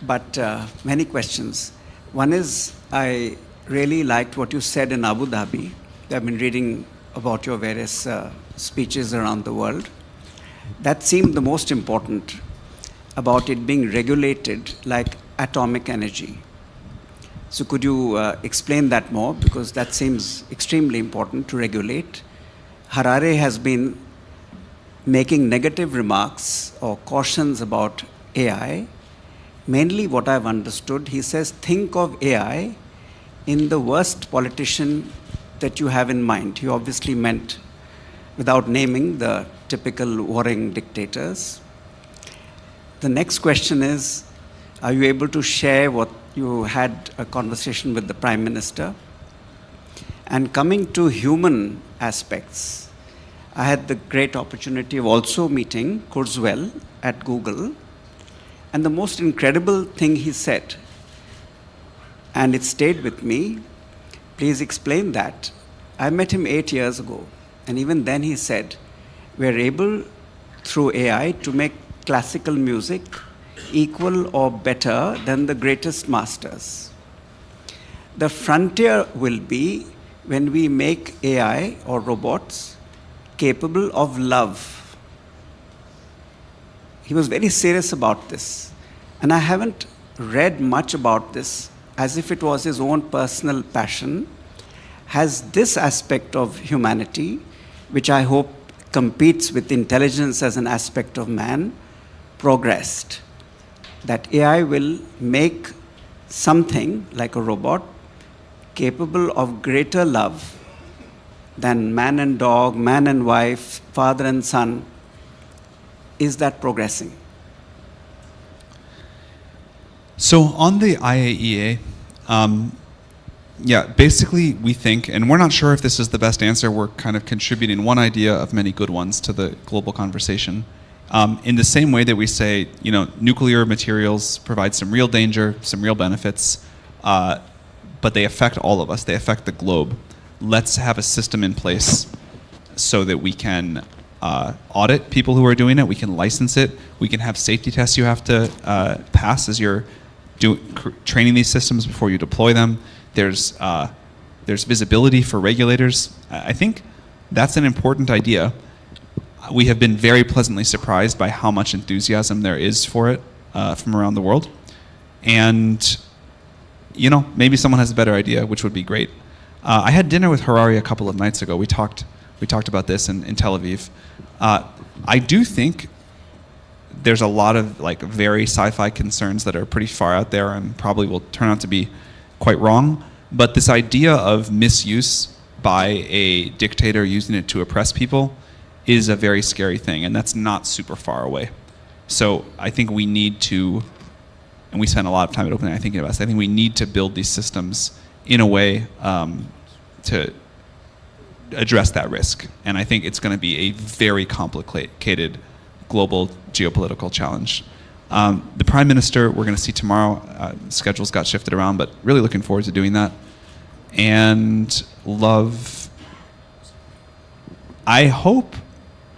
Speaker 16: but many questions. One is, I really liked what you said in Abu Dhabi. I've been reading about your various speeches around the world. That seemed the most important, about it being regulated like atomic energy. So could you explain that more? Because that seems extremely important to regulate. Harare has been making negative remarks or cautions about AI. Mainly what I've understood, he says, think of AI in the worst politician that you have in mind. He obviously meant, without naming, the typical warring dictators. The next question is, are you able to share what you had a conversation with the Prime Minister? And coming to human aspects, I had the great opportunity of also meeting Kurzweil at Google. And the most incredible thing he said, and it stayed with me, please explain that. I met him 8 years ago, and even then he said, we're able, through AI, to make classical music equal or better than the greatest masters. The frontier will be when we make AI or robots capable of love. He was very serious about this. And I haven't read much about this, as if it was his own personal passion. Has this aspect of humanity, which I hope competes with intelligence as an aspect of man, progressed? That AI will make something like a robot capable of greater love than man and dog, man and wife, father and son. Is that progressing?
Speaker 7: So on the IAEA, yeah, basically we think, and we're not sure if this is the best answer, we're kind of contributing one idea of many good ones to the global conversation. In the same way that we say, you know, nuclear materials provide some real danger, some real benefits, but they affect all of us, they affect the globe. Let's have a system in place so that we can audit people who are doing it, we can license it, we can have safety tests you have to pass as you're training these systems before you deploy them. There's visibility for regulators. I think that's an important idea. We have been very pleasantly surprised by how much enthusiasm there is for it from around the world. And, you know, maybe someone has a better idea, which would be great. I had dinner with Harari a couple of nights ago. We talked about this in Tel Aviv. I do think there's a lot of like very sci-fi concerns that are pretty far out there and probably will turn out to be quite wrong. But this idea of misuse by a dictator using it to oppress people is a very scary thing, and that's not super far away. So I think we need to, and we spend a lot of time at OpenAI thinking about this, I think we need to build these systems in a way to address that risk. And I think it's going to be a very complicated global geopolitical challenge. The Prime Minister, we're going to see tomorrow. Schedules got shifted around, but really looking forward to doing that. And I hope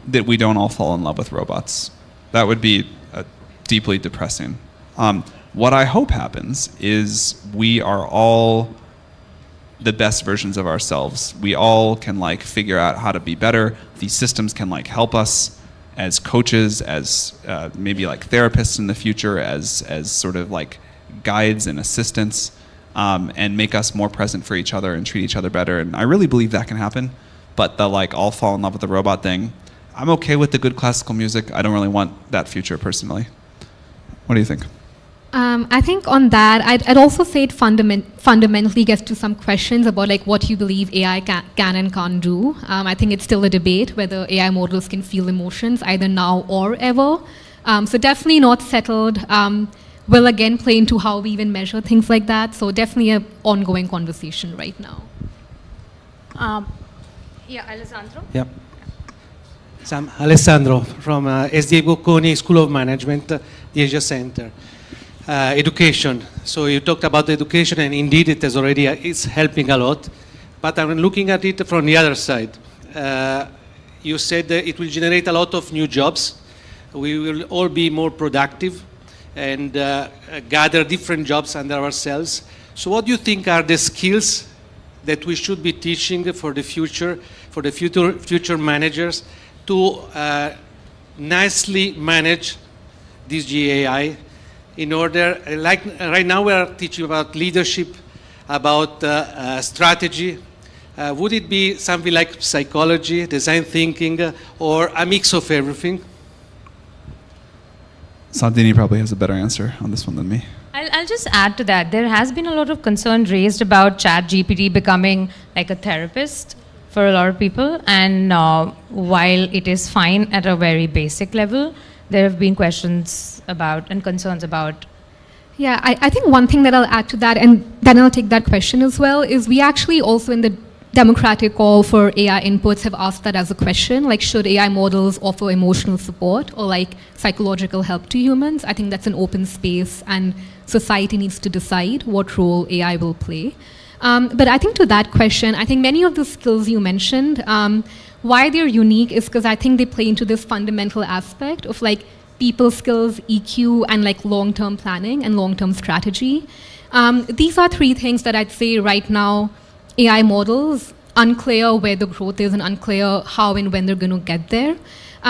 Speaker 7: that we don't all fall in love with robots. That would be deeply depressing. What I hope happens is we are all the best versions of ourselves. We all can like figure out how to be better. These systems can like help us as coaches, as maybe like therapists in the future, as sort of like guides and assistants, and make us more present for each other and treat each other better. And I really believe that can happen. But the like all fall in love with the robot thing, I'm okay with the good classical music. I don't really want that future personally. What do you think?
Speaker 10: I think on that, I'd also say it fundamentally gets to some questions about like what you believe AI can and can't do. I think it's still a debate whether AI models can feel emotions either now or ever. So definitely not settled. Will again play into how we even measure things like that. So definitely an ongoing conversation right now.
Speaker 9: Yeah, Alessandro?
Speaker 17: Yeah. Sam, Alessandro from SDA Bocconi School of Management, the Asia Center. Education. So you talked about education, and indeed it is already it's helping a lot. But I'm looking at it from the other side. You said that it will generate a lot of new jobs. We will all be more productive and gather different jobs under ourselves. So what do you think are the skills that we should be teaching for the future managers to nicely manage this GAI in order, like right now we are teaching about leadership, about strategy, Would it be something like psychology, design thinking, or a mix of everything?
Speaker 7: Sandini probably has a better answer on this one than me.
Speaker 9: I'll just add to that. There has been a lot of concern raised about ChatGPT becoming like a therapist for a lot of people. And while it is fine at a very basic level, there have been questions about and concerns about.
Speaker 10: Yeah, I think one thing that I'll add to that, and then I'll take that question as well, is we actually also in the democratic call for AI inputs have asked that as a question, like should AI models offer emotional support or like psychological help to humans? I think that's an open space and society needs to decide what role AI will play. But I think to that question, I think many of the skills you mentioned, why they're unique is because I think they play into this fundamental aspect of like people skills, EQ, and like long-term planning and long-term strategy. These are three things that I'd say right now AI models, unclear where the growth is and unclear how and when they're going to get there.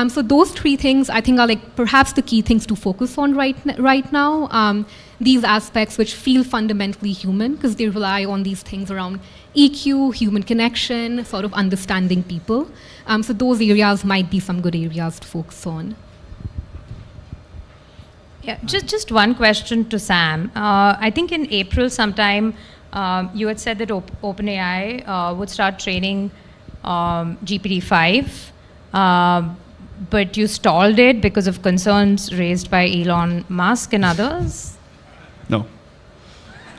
Speaker 10: So those three things I think are like perhaps the key things to focus on right now. These aspects which feel fundamentally human because they rely on these things around EQ, human connection, sort of understanding people. So those areas might be some good areas to focus on.
Speaker 9: Yeah, just one question to Sam. I think in April sometime, you had said that OpenAI would start training GPT-5, but you stalled it because of concerns raised by Elon Musk and others.
Speaker 7: No.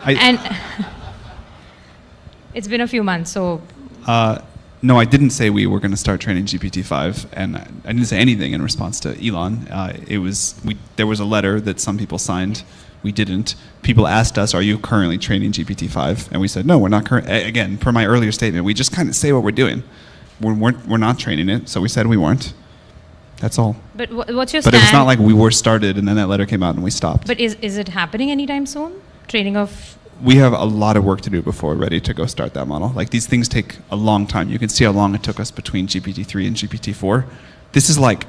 Speaker 9: And it's been a few months, so.
Speaker 7: No, I didn't say we were going to start training GPT-5, and I didn't say anything in response to Elon. There was a letter that some people signed. We didn't. People asked us, are you currently training GPT-5? And we said, no, we're not current. Again, per my earlier statement, we just kind of say what we're doing. We're not training it, so we said we weren't. That's all.
Speaker 9: But what's your
Speaker 7: But
Speaker 9: stand?
Speaker 7: it was not like we were started and then that letter came out and we stopped.
Speaker 9: But is it happening anytime soon? Training of.
Speaker 7: We have a lot of work to do before we're ready to go start that model. Like these things take a long time. You can see how long it took us between GPT-3 and GPT-4. This is like,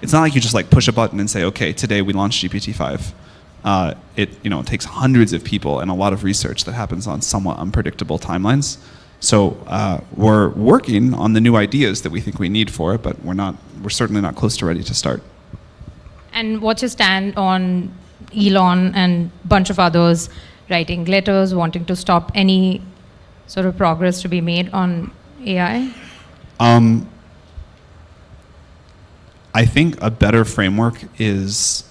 Speaker 7: it's not like you just like push a button and say, okay, today we launched GPT-5. It takes hundreds of people and a lot of research that happens on somewhat unpredictable timelines. So we're working on the new ideas that we think we need for it, but we're certainly not close to ready to start.
Speaker 9: And what's your stand on Elon and a bunch of others writing letters wanting to stop any sort of progress to be made on AI?
Speaker 7: I think a better framework is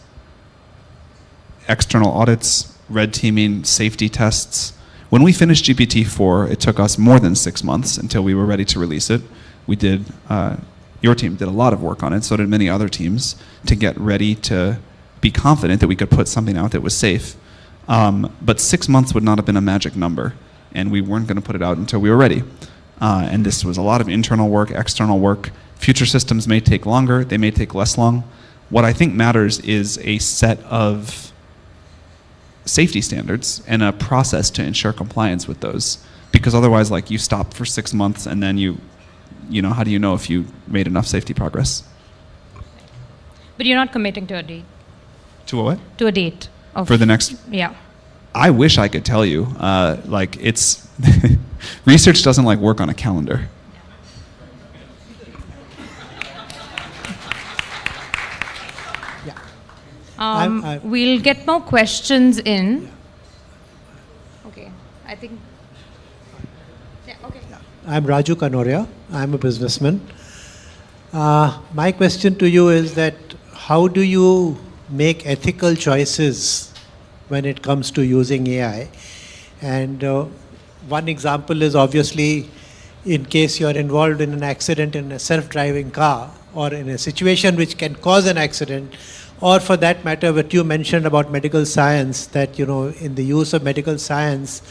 Speaker 7: external audits, red teaming, safety tests. When we finished GPT-4, it took us more than 6 months until we were ready to release it. We did, your team did a lot of work on it, so did many other teams, to get ready to be confident that we could put something out that was safe. But 6 months would not have been a magic number, and we weren't going to put it out until we were ready. And this was a lot of internal work, external work. Future systems may take longer, they may take less long. What I think matters is a set of safety standards and a process to ensure compliance with those. Because otherwise, like, you stop for 6 months and then you know, how do you know if you made enough safety progress?
Speaker 9: But you're not committing to a date.
Speaker 7: To a what?
Speaker 9: To a date.
Speaker 7: For the next?
Speaker 9: Yeah.
Speaker 7: I wish I could tell you. Like, it's research doesn't like work on a calendar.
Speaker 9: We'll get more questions in. Okay, I think. Yeah, okay.
Speaker 18: I'm Raju Kanoria. I'm a businessman. My question to you is that how do you make ethical choices when it comes to using AI? And one example is obviously in case you're involved in an accident in a self-driving car or in a situation which can cause an accident, or for that matter, what you mentioned about medical science, that, you know, in the use of medical science,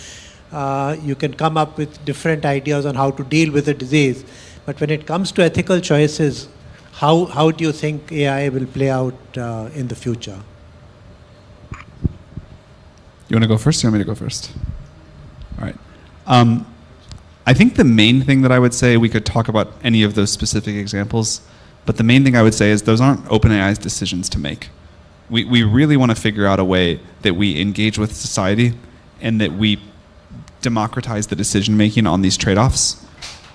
Speaker 18: you can come up with different ideas on how to deal with a disease. But when it comes to ethical choices, how do you think AI will play out in the future?
Speaker 7: You want to go first or you want me to go first? All right. I think the main thing that I would say, we could talk about any of those specific examples, but the main thing I would say is those aren't OpenAI's decisions to make. We really want to figure out a way that we engage with society and that we democratize the decision making on these trade-offs.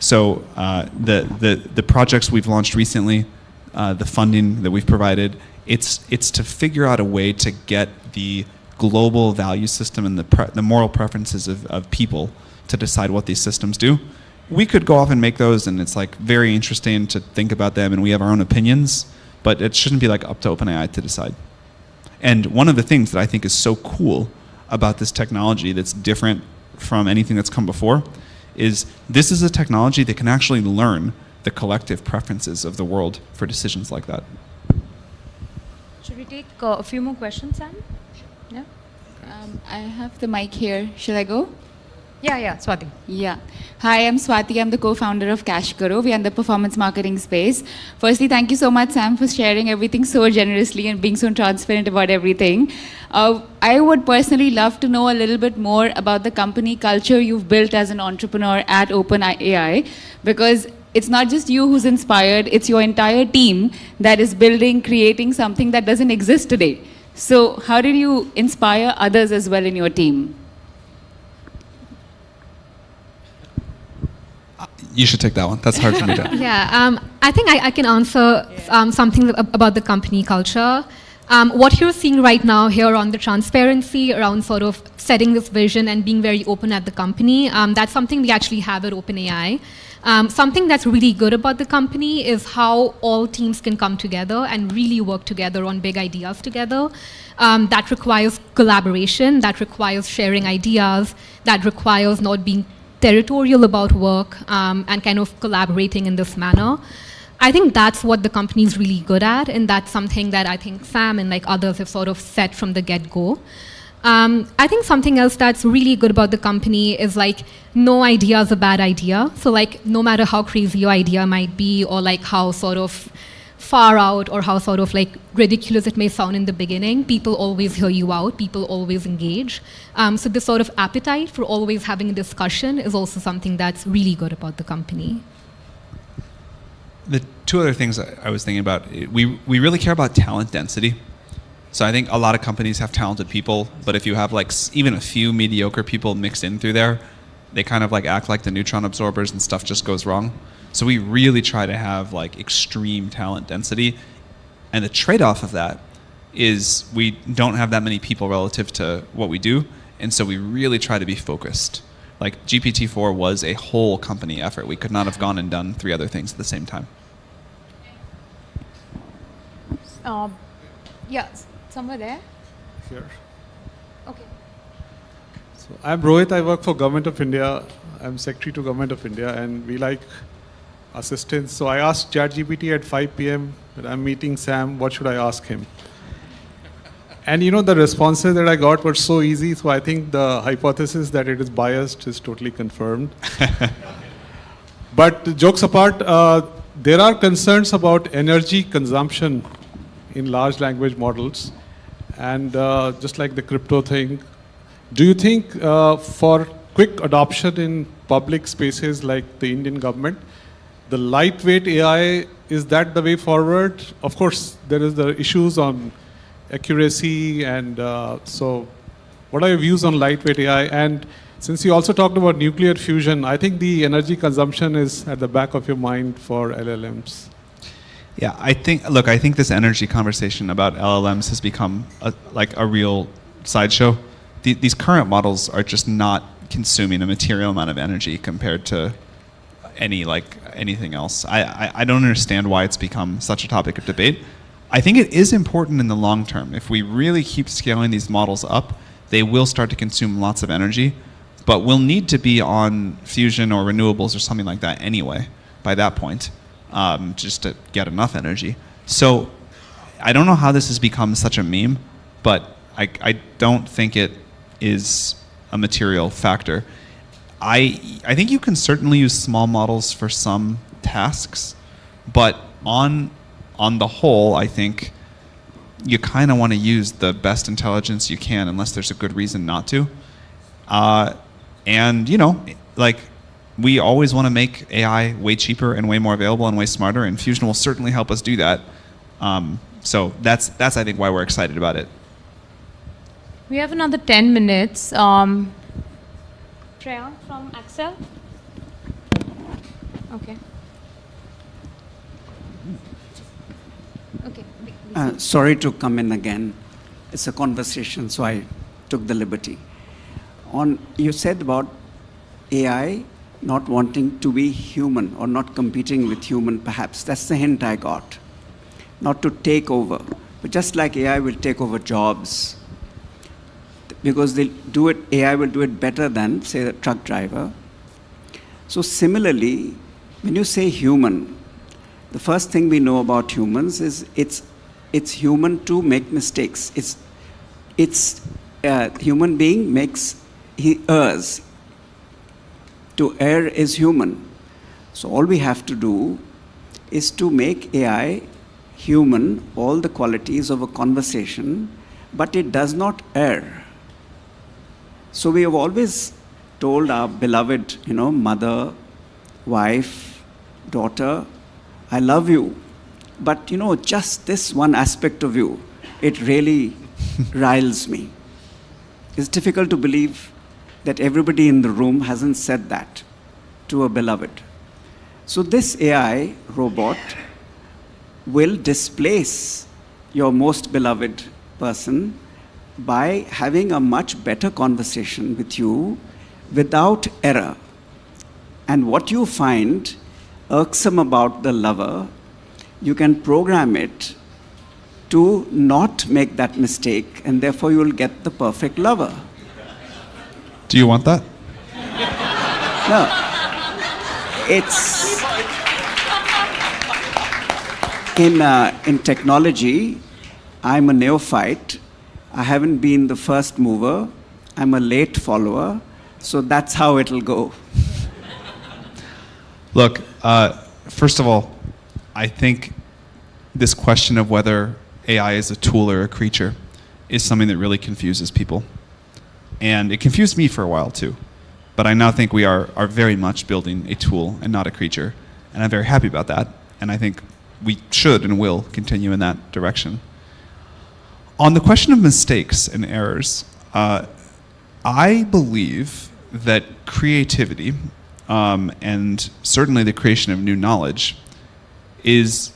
Speaker 7: So the projects we've launched recently, the funding that we've provided, it's to figure out a way to get the global value system and the moral preferences of people to decide what these systems do. We could go off and make those, and it's like very interesting to think about them, and we have our own opinions, but it shouldn't be like up to OpenAI to decide. And one of the things that I think is so cool about this technology that's different from anything that's come before is this is a technology that can actually learn the collective preferences of the world for decisions like that.
Speaker 19: Should we take a few more questions, Sam? Yeah.
Speaker 20: I have the mic here. Should I go?
Speaker 19: Yeah, Swati.
Speaker 20: Yeah. Hi, I'm Swati. I'm the co-founder of Cash Karo. We are in the performance marketing space. Firstly, thank you so much, Sam, for sharing everything so generously and being so transparent about everything. I would personally love to know a little bit more about the company culture you've built as an entrepreneur at OpenAI, because it's not just you who's inspired, it's your entire team that is building, creating something that doesn't exist today. So how did you inspire others as well in your team?
Speaker 7: You should take that one. That's hard for me to.
Speaker 10: Yeah, I think I can answer something about the company culture. What you're seeing right now here on the transparency around sort of setting this vision and being very open at the company, that's something we actually have at OpenAI. Something that's really good about the company is how all teams can come together and really work together on big ideas together. That requires collaboration, that requires sharing ideas, that requires not being territorial about work and kind of collaborating in this manner. I think that's what the company is really good at, and that's something that I think Sam and like others have sort of set from the get-go. I think something else that's really good about the company is like no idea is a bad idea. So like no matter how crazy your idea might be, or like how sort of far out or how sort of like ridiculous it may sound in the beginning, people always hear you out, people always engage. So this sort of appetite for always having a discussion is also something that's really good about the company.
Speaker 7: The two other things I was thinking about, we really care about talent density. So I think a lot of companies have talented people, but if you have like even a few mediocre people mixed in through there, they kind of like act like the neutron absorbers and stuff just goes wrong. So we really try to have like extreme talent density. And the trade-off of that is we don't have that many people relative to what we do. And so we really try to be focused. Like GPT-4 was a whole company effort. We could not have gone and done 3 other things at the same time.
Speaker 19: Yeah, somewhere there.
Speaker 21: Here.
Speaker 19: Okay.
Speaker 21: So I'm Rohit. I work for Government of India. I'm Secretary to Government of India, and we like assistance. So I asked ChatGPT at 5 p.m. when I'm meeting Sam, what should I ask him? And you know, the responses that I got were so easy, so I think the hypothesis that it is biased is totally confirmed. But jokes apart, there are concerns about energy consumption in large language models. And just like the crypto thing, do you think for quick adoption in public spaces like the Indian government, the lightweight AI, is that the way forward? Of course, there is the issues on accuracy, and so what are your views on lightweight AI? And since you also talked about nuclear fusion, I think the energy consumption is at the back of your mind for LLMs.
Speaker 7: Yeah, I think this energy conversation about LLMs has become like a real sideshow. These current models are just not consuming a material amount of energy compared to anything else. I don't understand why it's become such a topic of debate. I think it is important in the long term. If we really keep scaling these models up, they will start to consume lots of energy, but we'll need to be on fusion or renewables or something like that anyway by that point, just to get enough energy. So I don't know how this has become such a meme, but I don't think it is a material factor. I think you can certainly use small models for some tasks, but on the whole, I think you kind of want to use the best intelligence you can unless there's a good reason not to. And, you know, like, we always want to make AI way cheaper and way more available and way smarter, and Fusion will certainly help us do that. So that's I think, why we're excited about it.
Speaker 19: We have another 10 minutes. Treya from Axel.
Speaker 9: Okay. Okay.
Speaker 16: Sorry to come in again. It's a conversation, so I took the liberty. You said about AI not wanting to be human or not competing with human, perhaps. That's the hint I got. Not to take over. But just like AI will take over jobs, because AI will do it better than, say, a truck driver. So similarly, when you say human, the first thing we know about humans is it's human to make mistakes. Human being he errs. To err is human. So all we have to do is to make AI human, all the qualities of a conversation, but it does not err. So we have always told our beloved, mother, wife, daughter, I love you. But, just this one aspect of you, it really riles me. It's difficult to believe that everybody in the room hasn't said that to a beloved. So this AI robot will displace your most beloved person by having a much better conversation with you without error. And what you find irksome about the lover, you can program it to not make that mistake, and therefore you will get the perfect lover.
Speaker 7: Do you want that?
Speaker 16: No. It's in technology, I'm a neophyte. I haven't been the first mover. I'm a late follower. So that's how it'll go.
Speaker 7: Look, first of all, I think this question of whether AI is a tool or a creature is something that really confuses people. And it confused me for a while too. But I now think we are very much building a tool and not a creature. And I'm very happy about that. And I think we should and will continue in that direction. On the question of mistakes and errors, I believe that creativity and certainly the creation of new knowledge is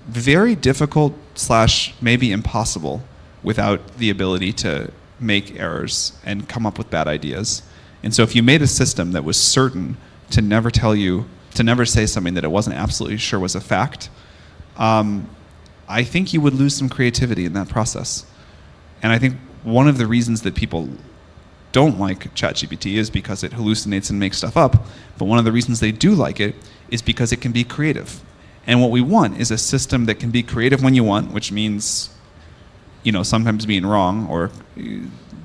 Speaker 7: very difficult / maybe impossible without the ability to make errors and come up with bad ideas. And so if you made a system that was certain to never tell you, to never say something that it wasn't absolutely sure was a fact, I think you would lose some creativity in that process. And I think one of the reasons that people don't like ChatGPT is because it hallucinates and makes stuff up. But one of the reasons they do like it is because it can be creative. And what we want is a system that can be creative when you want, which means, sometimes being wrong or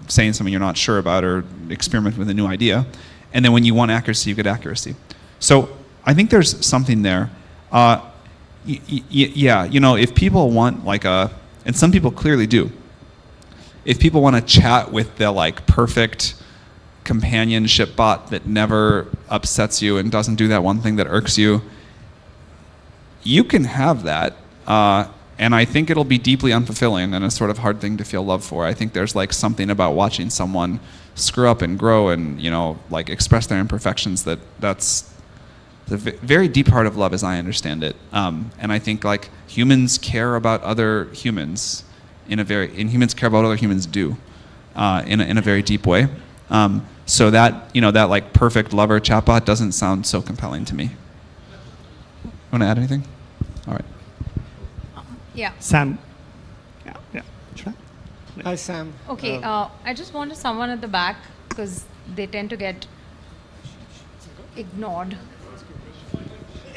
Speaker 7: saying something you're not sure about or experimenting with a new idea. And then when you want accuracy, you get accuracy. So I think there's something there. If people want and some people clearly do, if people want to chat with the perfect companionship bot that never upsets you and doesn't do that one thing that irks you, you can have that. And I think it'll be deeply unfulfilling and a sort of hard thing to feel love for. I think there's something about watching someone screw up and grow and, express their imperfections that's the very deep heart of love as I understand it. And I think humans care about other humans and humans care about what other humans do in a very deep way. So that, that perfect lover chatbot doesn't sound so compelling to me. Want to add anything? All right.
Speaker 9: Yeah.
Speaker 1: Sam. Yeah. Should I?
Speaker 22: Hi, Sam.
Speaker 9: Okay, I just wanted someone at the back because they tend to get ignored.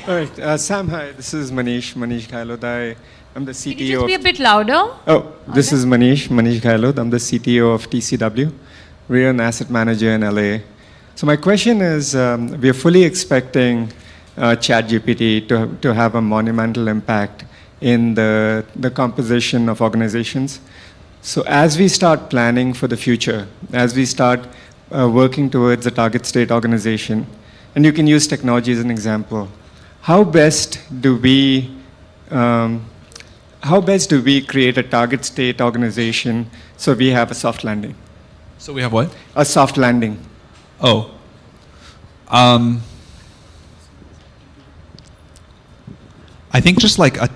Speaker 22: All right, Sam, hi. This is Manish Ghailod. I'm the CTO.
Speaker 9: Can you just be a bit louder?
Speaker 22: Oh, this is Manish Ghailod. I'm the CTO of TCW. We're an asset manager in LA. So my question is, we are fully expecting ChatGPT to have a monumental impact in the composition of organizations. So as we start planning for the future, as we start working towards a target state organization, and you can use technology as an example, how best do we create a target state organization so we have a soft landing?
Speaker 7: So we have what?
Speaker 22: A soft landing.
Speaker 7: Oh. I think just like a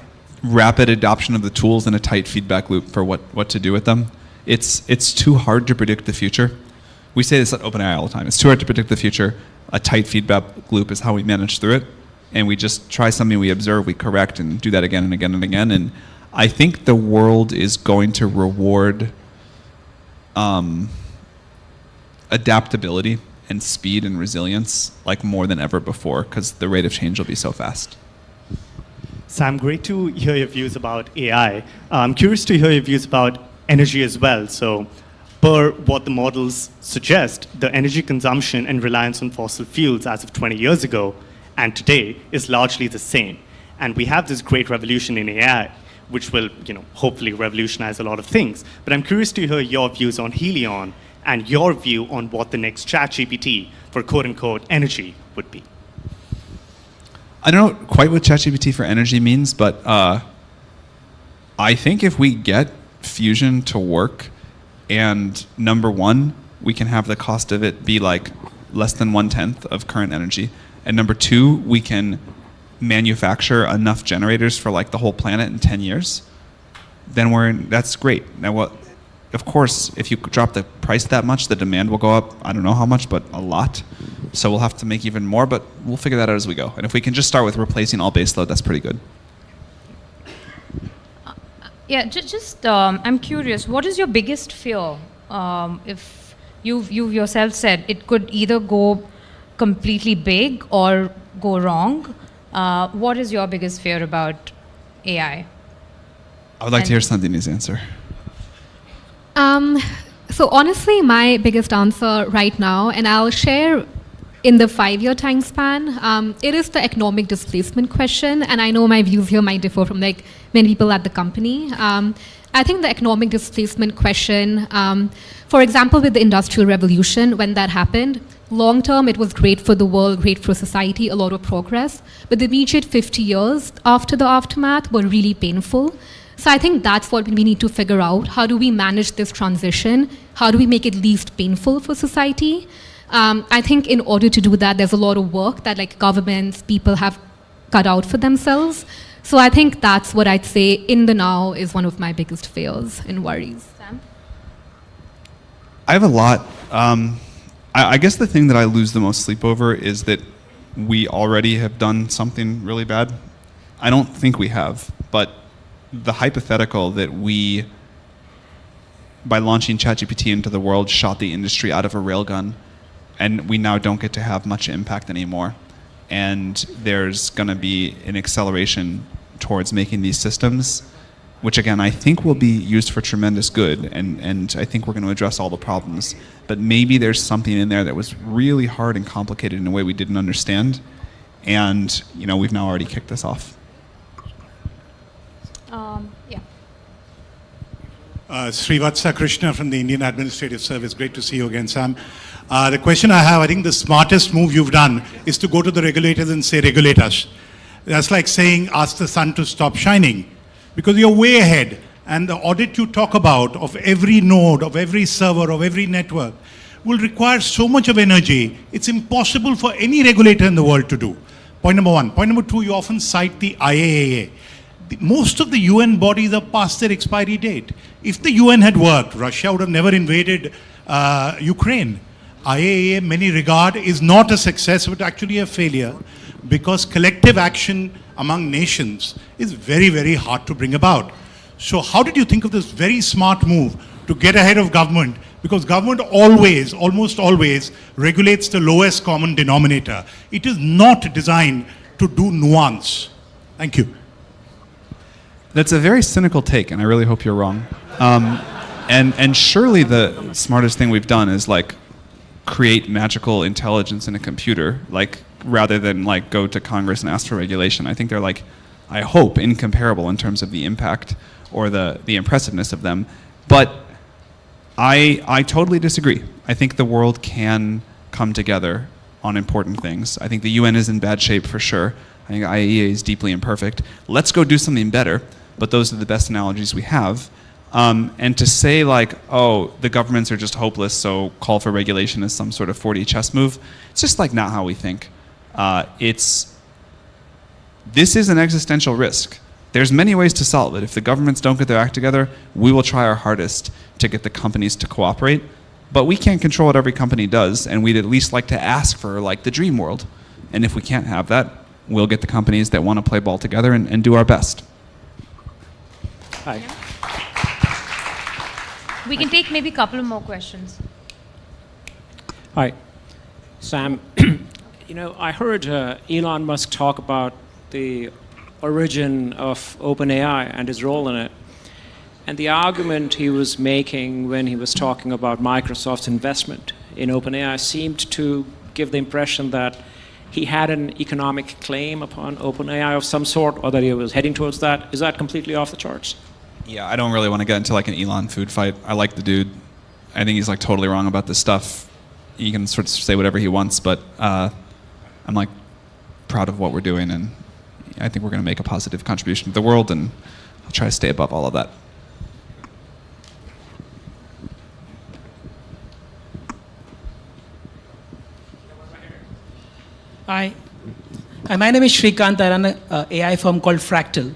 Speaker 7: rapid adoption of the tools and a tight feedback loop for what to do with them. It's too hard to predict the future. We say this at OpenAI all the time. It's too hard to predict the future. A tight feedback loop is how we manage through it. And we just try something we observe, we correct, and do that again and again and again. And I think the world is going to reward adaptability and speed and resilience like more than ever before, because the rate of change will be so fast.
Speaker 1: Sam, great to hear your views about AI. I'm curious to hear your views about energy as well. So, per what the models suggest, the energy consumption and reliance on fossil fuels as of 20 years ago and today is largely the same. And we have this great revolution in AI, which will, hopefully revolutionize a lot of things. But I'm curious to hear your views on Helion and your view on what the next ChatGPT for quote-unquote energy would be.
Speaker 7: I don't know quite what ChatGPT for energy means, but I think if we get fusion to work, and number one, we can have the cost of it be like less than 1/10 of current energy, and number two, we can manufacture enough generators for like the whole planet in 10 years, then that's great. Now, of course, if you drop the price that much, the demand will go up, I don't know how much, but a lot. So we'll have to make even more, but we'll figure that out as we go. And if we can just start with replacing all baseload, that's pretty good.
Speaker 9: Yeah, I'm curious, what is your biggest fear? If you yourself said it could either go completely big or go wrong, what is your biggest fear about AI?
Speaker 7: I would like to hear Sandini's answer.
Speaker 10: So honestly, my biggest answer right now, and I'll share in the 5-year time span, it is the economic displacement question, and I know my views here might differ from like many people at the company. I think the economic displacement question, for example, with the Industrial Revolution, when that happened, long term it was great for the world, great for society, a lot of progress, but the immediate 50 years after the aftermath were really painful. So I think that's what we need to figure out. How do we manage this transition? How do we make it least painful for society? I think in order to do that, there's a lot of work that like governments, people have cut out for themselves. So I think that's what I'd say in the now is one of my biggest fears and worries. Sam?
Speaker 7: I have a lot. I guess the thing that I lose the most sleep over is that we already have done something really bad. I don't think we have, but the hypothetical that we, by launching ChatGPT into the world, shot the industry out of a railgun, and we now don't get to have much impact anymore. And there's going to be an acceleration towards making these systems, which again, I think will be used for tremendous good, and I think we're going to address all the problems. But maybe there's something in there that was really hard and complicated in a way we didn't understand, and we've now already kicked this off.
Speaker 9: Yeah.
Speaker 2: Srivatsa Krishna from the Indian Administrative Service. Great to see you again, Sam. The question I have, I think the smartest move you've done is to go to the regulators and say, regulate us. That's like saying, ask the sun to stop shining, because you're way ahead. And the audit you talk about of every node, of every server, of every network will require so much of energy, it's impossible for any regulator in the world to do. Point number one. Point number two, you often cite the IAEA. Most of the UN bodies are past their expiry date. If the UN had worked, Russia would have never invaded Ukraine. IAEA, many regard, is not a success, but actually a failure, because collective action among nations is very, very hard to bring about. So how did you think of this very smart move to get ahead of government? Because government always, almost always, regulates the lowest common denominator. It is not designed to do nuance. Thank you.
Speaker 7: That's a very cynical take, and I really hope you're wrong. And surely the smartest thing we've done is like create magical intelligence in a computer, like rather than like go to Congress and ask for regulation. I think they're like, I hope, incomparable in terms of the impact or the impressiveness of them. But I totally disagree. I think the world can come together on important things. I think the UN is in bad shape for sure. I think IAEA is deeply imperfect. Let's go do something better. But those are the best analogies we have. And to say like, oh, the governments are just hopeless, so call for regulation is some sort of 4D chess move, it's just like not how we think. This is an existential risk. There's many ways to solve it. If the governments don't get their act together, we will try our hardest to get the companies to cooperate. But we can't control what every company does, and we'd at least like to ask for like the dream world. And if we can't have that, we'll get the companies that want to play ball together and do our best.
Speaker 3: Hi.
Speaker 9: We can take maybe a couple of more questions.
Speaker 3: Hi, Sam. I heard Elon Musk talk about the origin of OpenAI and his role in it. And the argument he was making when he was talking about Microsoft's investment in OpenAI seemed to give the impression that he had an economic claim upon OpenAI of some sort, or that he was heading towards that. Is that completely off the charts?
Speaker 7: Yeah, I don't really want to get into like an Elon food fight. I like the dude. I think he's like totally wrong about this stuff. He can sort of say whatever he wants, but I'm like proud of what we're doing, and I think we're going to make a positive contribution to the world, and I'll try to stay above all of that.
Speaker 4: Hi. My name is Shrikant. I run an AI firm called Fractal.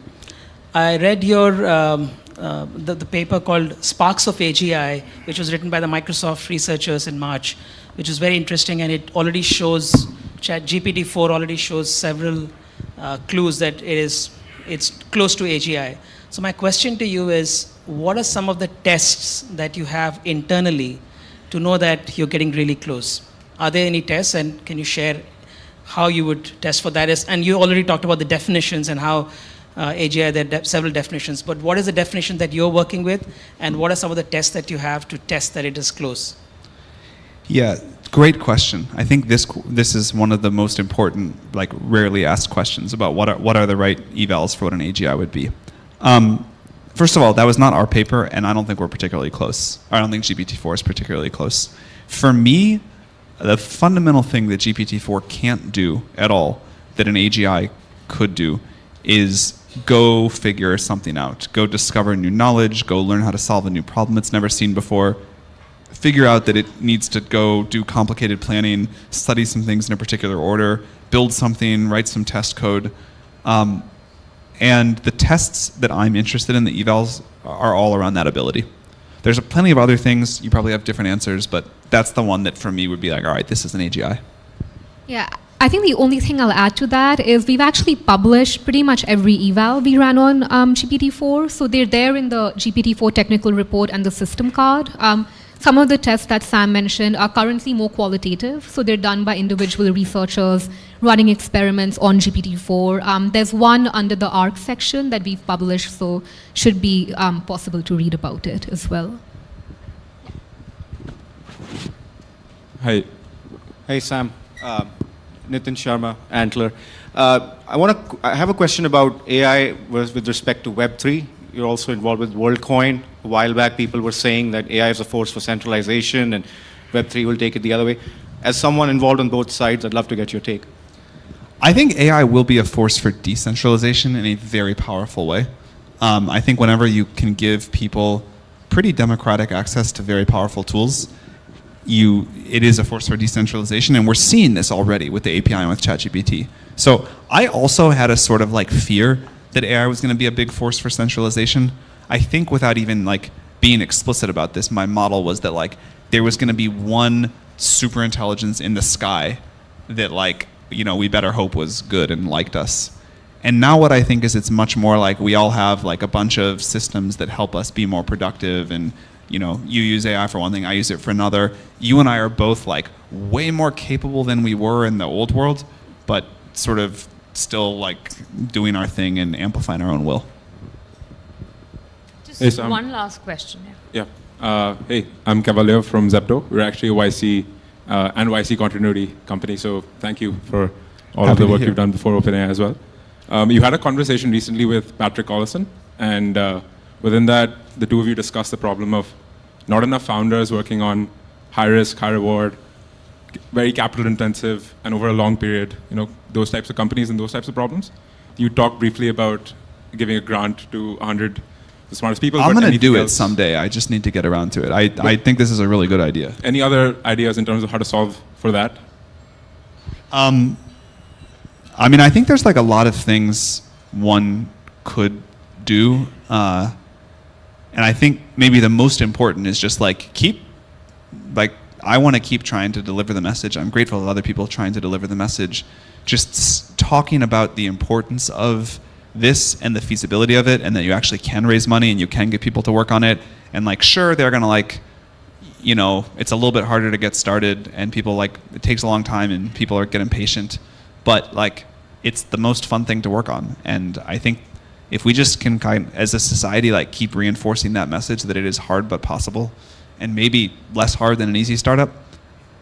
Speaker 4: I read your the paper called Sparks of AGI, which was written by the Microsoft researchers in March, which is very interesting, and it already shows, GPT-4 already shows several clues that it's close to AGI. So my question to you is, what are some of the tests that you have internally to know that you're getting really close? Are there any tests, and can you share how you would test for that? And you already talked about the definitions and how AGI, there are several definitions, but what is the definition that you're working with, and what are some of the tests that you have to test that it is close?
Speaker 7: Yeah, great question. I think this is one of the most important, like rarely asked questions about what are the right evals for what an AGI would be. First of all, that was not our paper, and I don't think we're particularly close. I don't think GPT-4 is particularly close. For me, the fundamental thing that GPT-4 can't do at all that an AGI could do is go figure something out. Go discover new knowledge, go learn how to solve a new problem it's never seen before, figure out that it needs to go do complicated planning, study some things in a particular order, build something, write some test code. And the tests that I'm interested in, the evals, are all around that ability. There's plenty of other things, you probably have different answers, but that's the one that for me would be like, all right, this is an AGI.
Speaker 10: Yeah, I think the only thing I'll add to that is we've actually published pretty much every eval we ran on GPT-4. So they're there in the GPT-4 technical report and the system card. Some of the tests that Sam mentioned are currently more qualitative. So they're done by individual researchers running experiments on GPT-4. There's one under the ARC section that we've published, so should be possible to read about it as well.
Speaker 23: Hi. Hey, Sam. Nitin Sharma, Antler. I have a question about AI with respect to Web3. You're also involved with WorldCoin. A while back, people were saying that AI is a force for centralization and Web3 will take it the other way. As someone involved on both sides, I'd love to get your take.
Speaker 7: I think AI will be a force for decentralization in a very powerful way. I think whenever you can give people pretty democratic access to very powerful tools, it is a force for decentralization, and we're seeing this already with the API and with ChatGPT. So I also had a sort of like fear that AI was going to be a big force for centralization. I think without even like being explicit about this, my model was that like there was going to be one super intelligence in the sky that like, we better hope was good and liked us. And now what I think is it's much more like we all have like a bunch of systems that help us be more productive, and you use AI for one thing, I use it for another. You and I are both like way more capable than we were in the old world, but sort of still like doing our thing and amplifying our own will.
Speaker 9: Just one last question.
Speaker 23: Yeah. Hey, I'm Cavalier from Zepto. We're actually a YC and YC continuity company, so thank you for all of the work you've done before OpenAI as well. You had a conversation recently with Patrick Collison, and within that, the two of you discussed the problem of not enough founders working on high risk, high reward, very capital intensive, and over a long period, those types of companies and those types of problems. You talked briefly about giving a grant to 100 the smartest people.
Speaker 7: I'm going to do it someday. I just need to get around to it. I think this is a really good idea.
Speaker 23: Any other ideas in terms of how to solve for that?
Speaker 7: I mean, I think there's like a lot of things one could do. And I think maybe the most important is just like I want to keep trying to deliver the message. I'm grateful to other people trying to deliver the message. Just talking about the importance of this and the feasibility of it, and that you actually can raise money and you can get people to work on it. And like, sure, they're going to like, you know, it's a little bit harder to get started, and people like, it takes a long time and people get impatient, but like, it's the most fun thing to work on. And I think if we just can as a society, like keep reinforcing that message that it is hard but possible, and maybe less hard than an easy startup,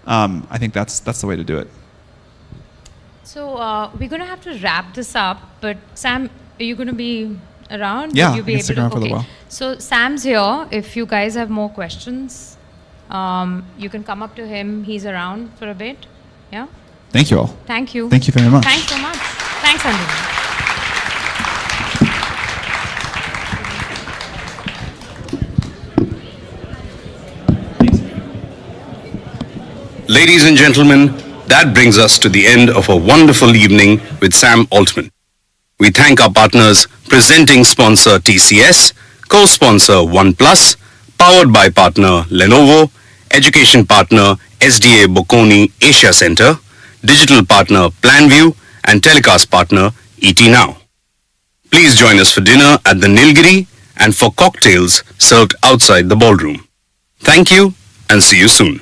Speaker 7: I think that's the way to do it.
Speaker 9: So we're going to have to wrap this up, but Sam, are you going to be around?
Speaker 7: Yeah,
Speaker 9: Will you be
Speaker 7: I can stick around for a little while.
Speaker 9: So Sam's here. If you guys have more questions, you can come up to him. He's around for a bit. Yeah?
Speaker 7: Thank you all.
Speaker 9: Thank you.
Speaker 7: Thank you very much.
Speaker 9: Thanks so much. Thanks, Anjali.
Speaker 5: Ladies and gentlemen, that brings us to the end of a wonderful evening with Sam Altman. We thank our partners, presenting sponsor TCS, co-sponsor OnePlus, powered by partner Lenovo, education partner SDA Bocconi Asia Center, digital partner PlanView, and telecast partner ET Now. Please join us for dinner at the Nilgiri and for cocktails served outside the ballroom. Thank you and see you soon.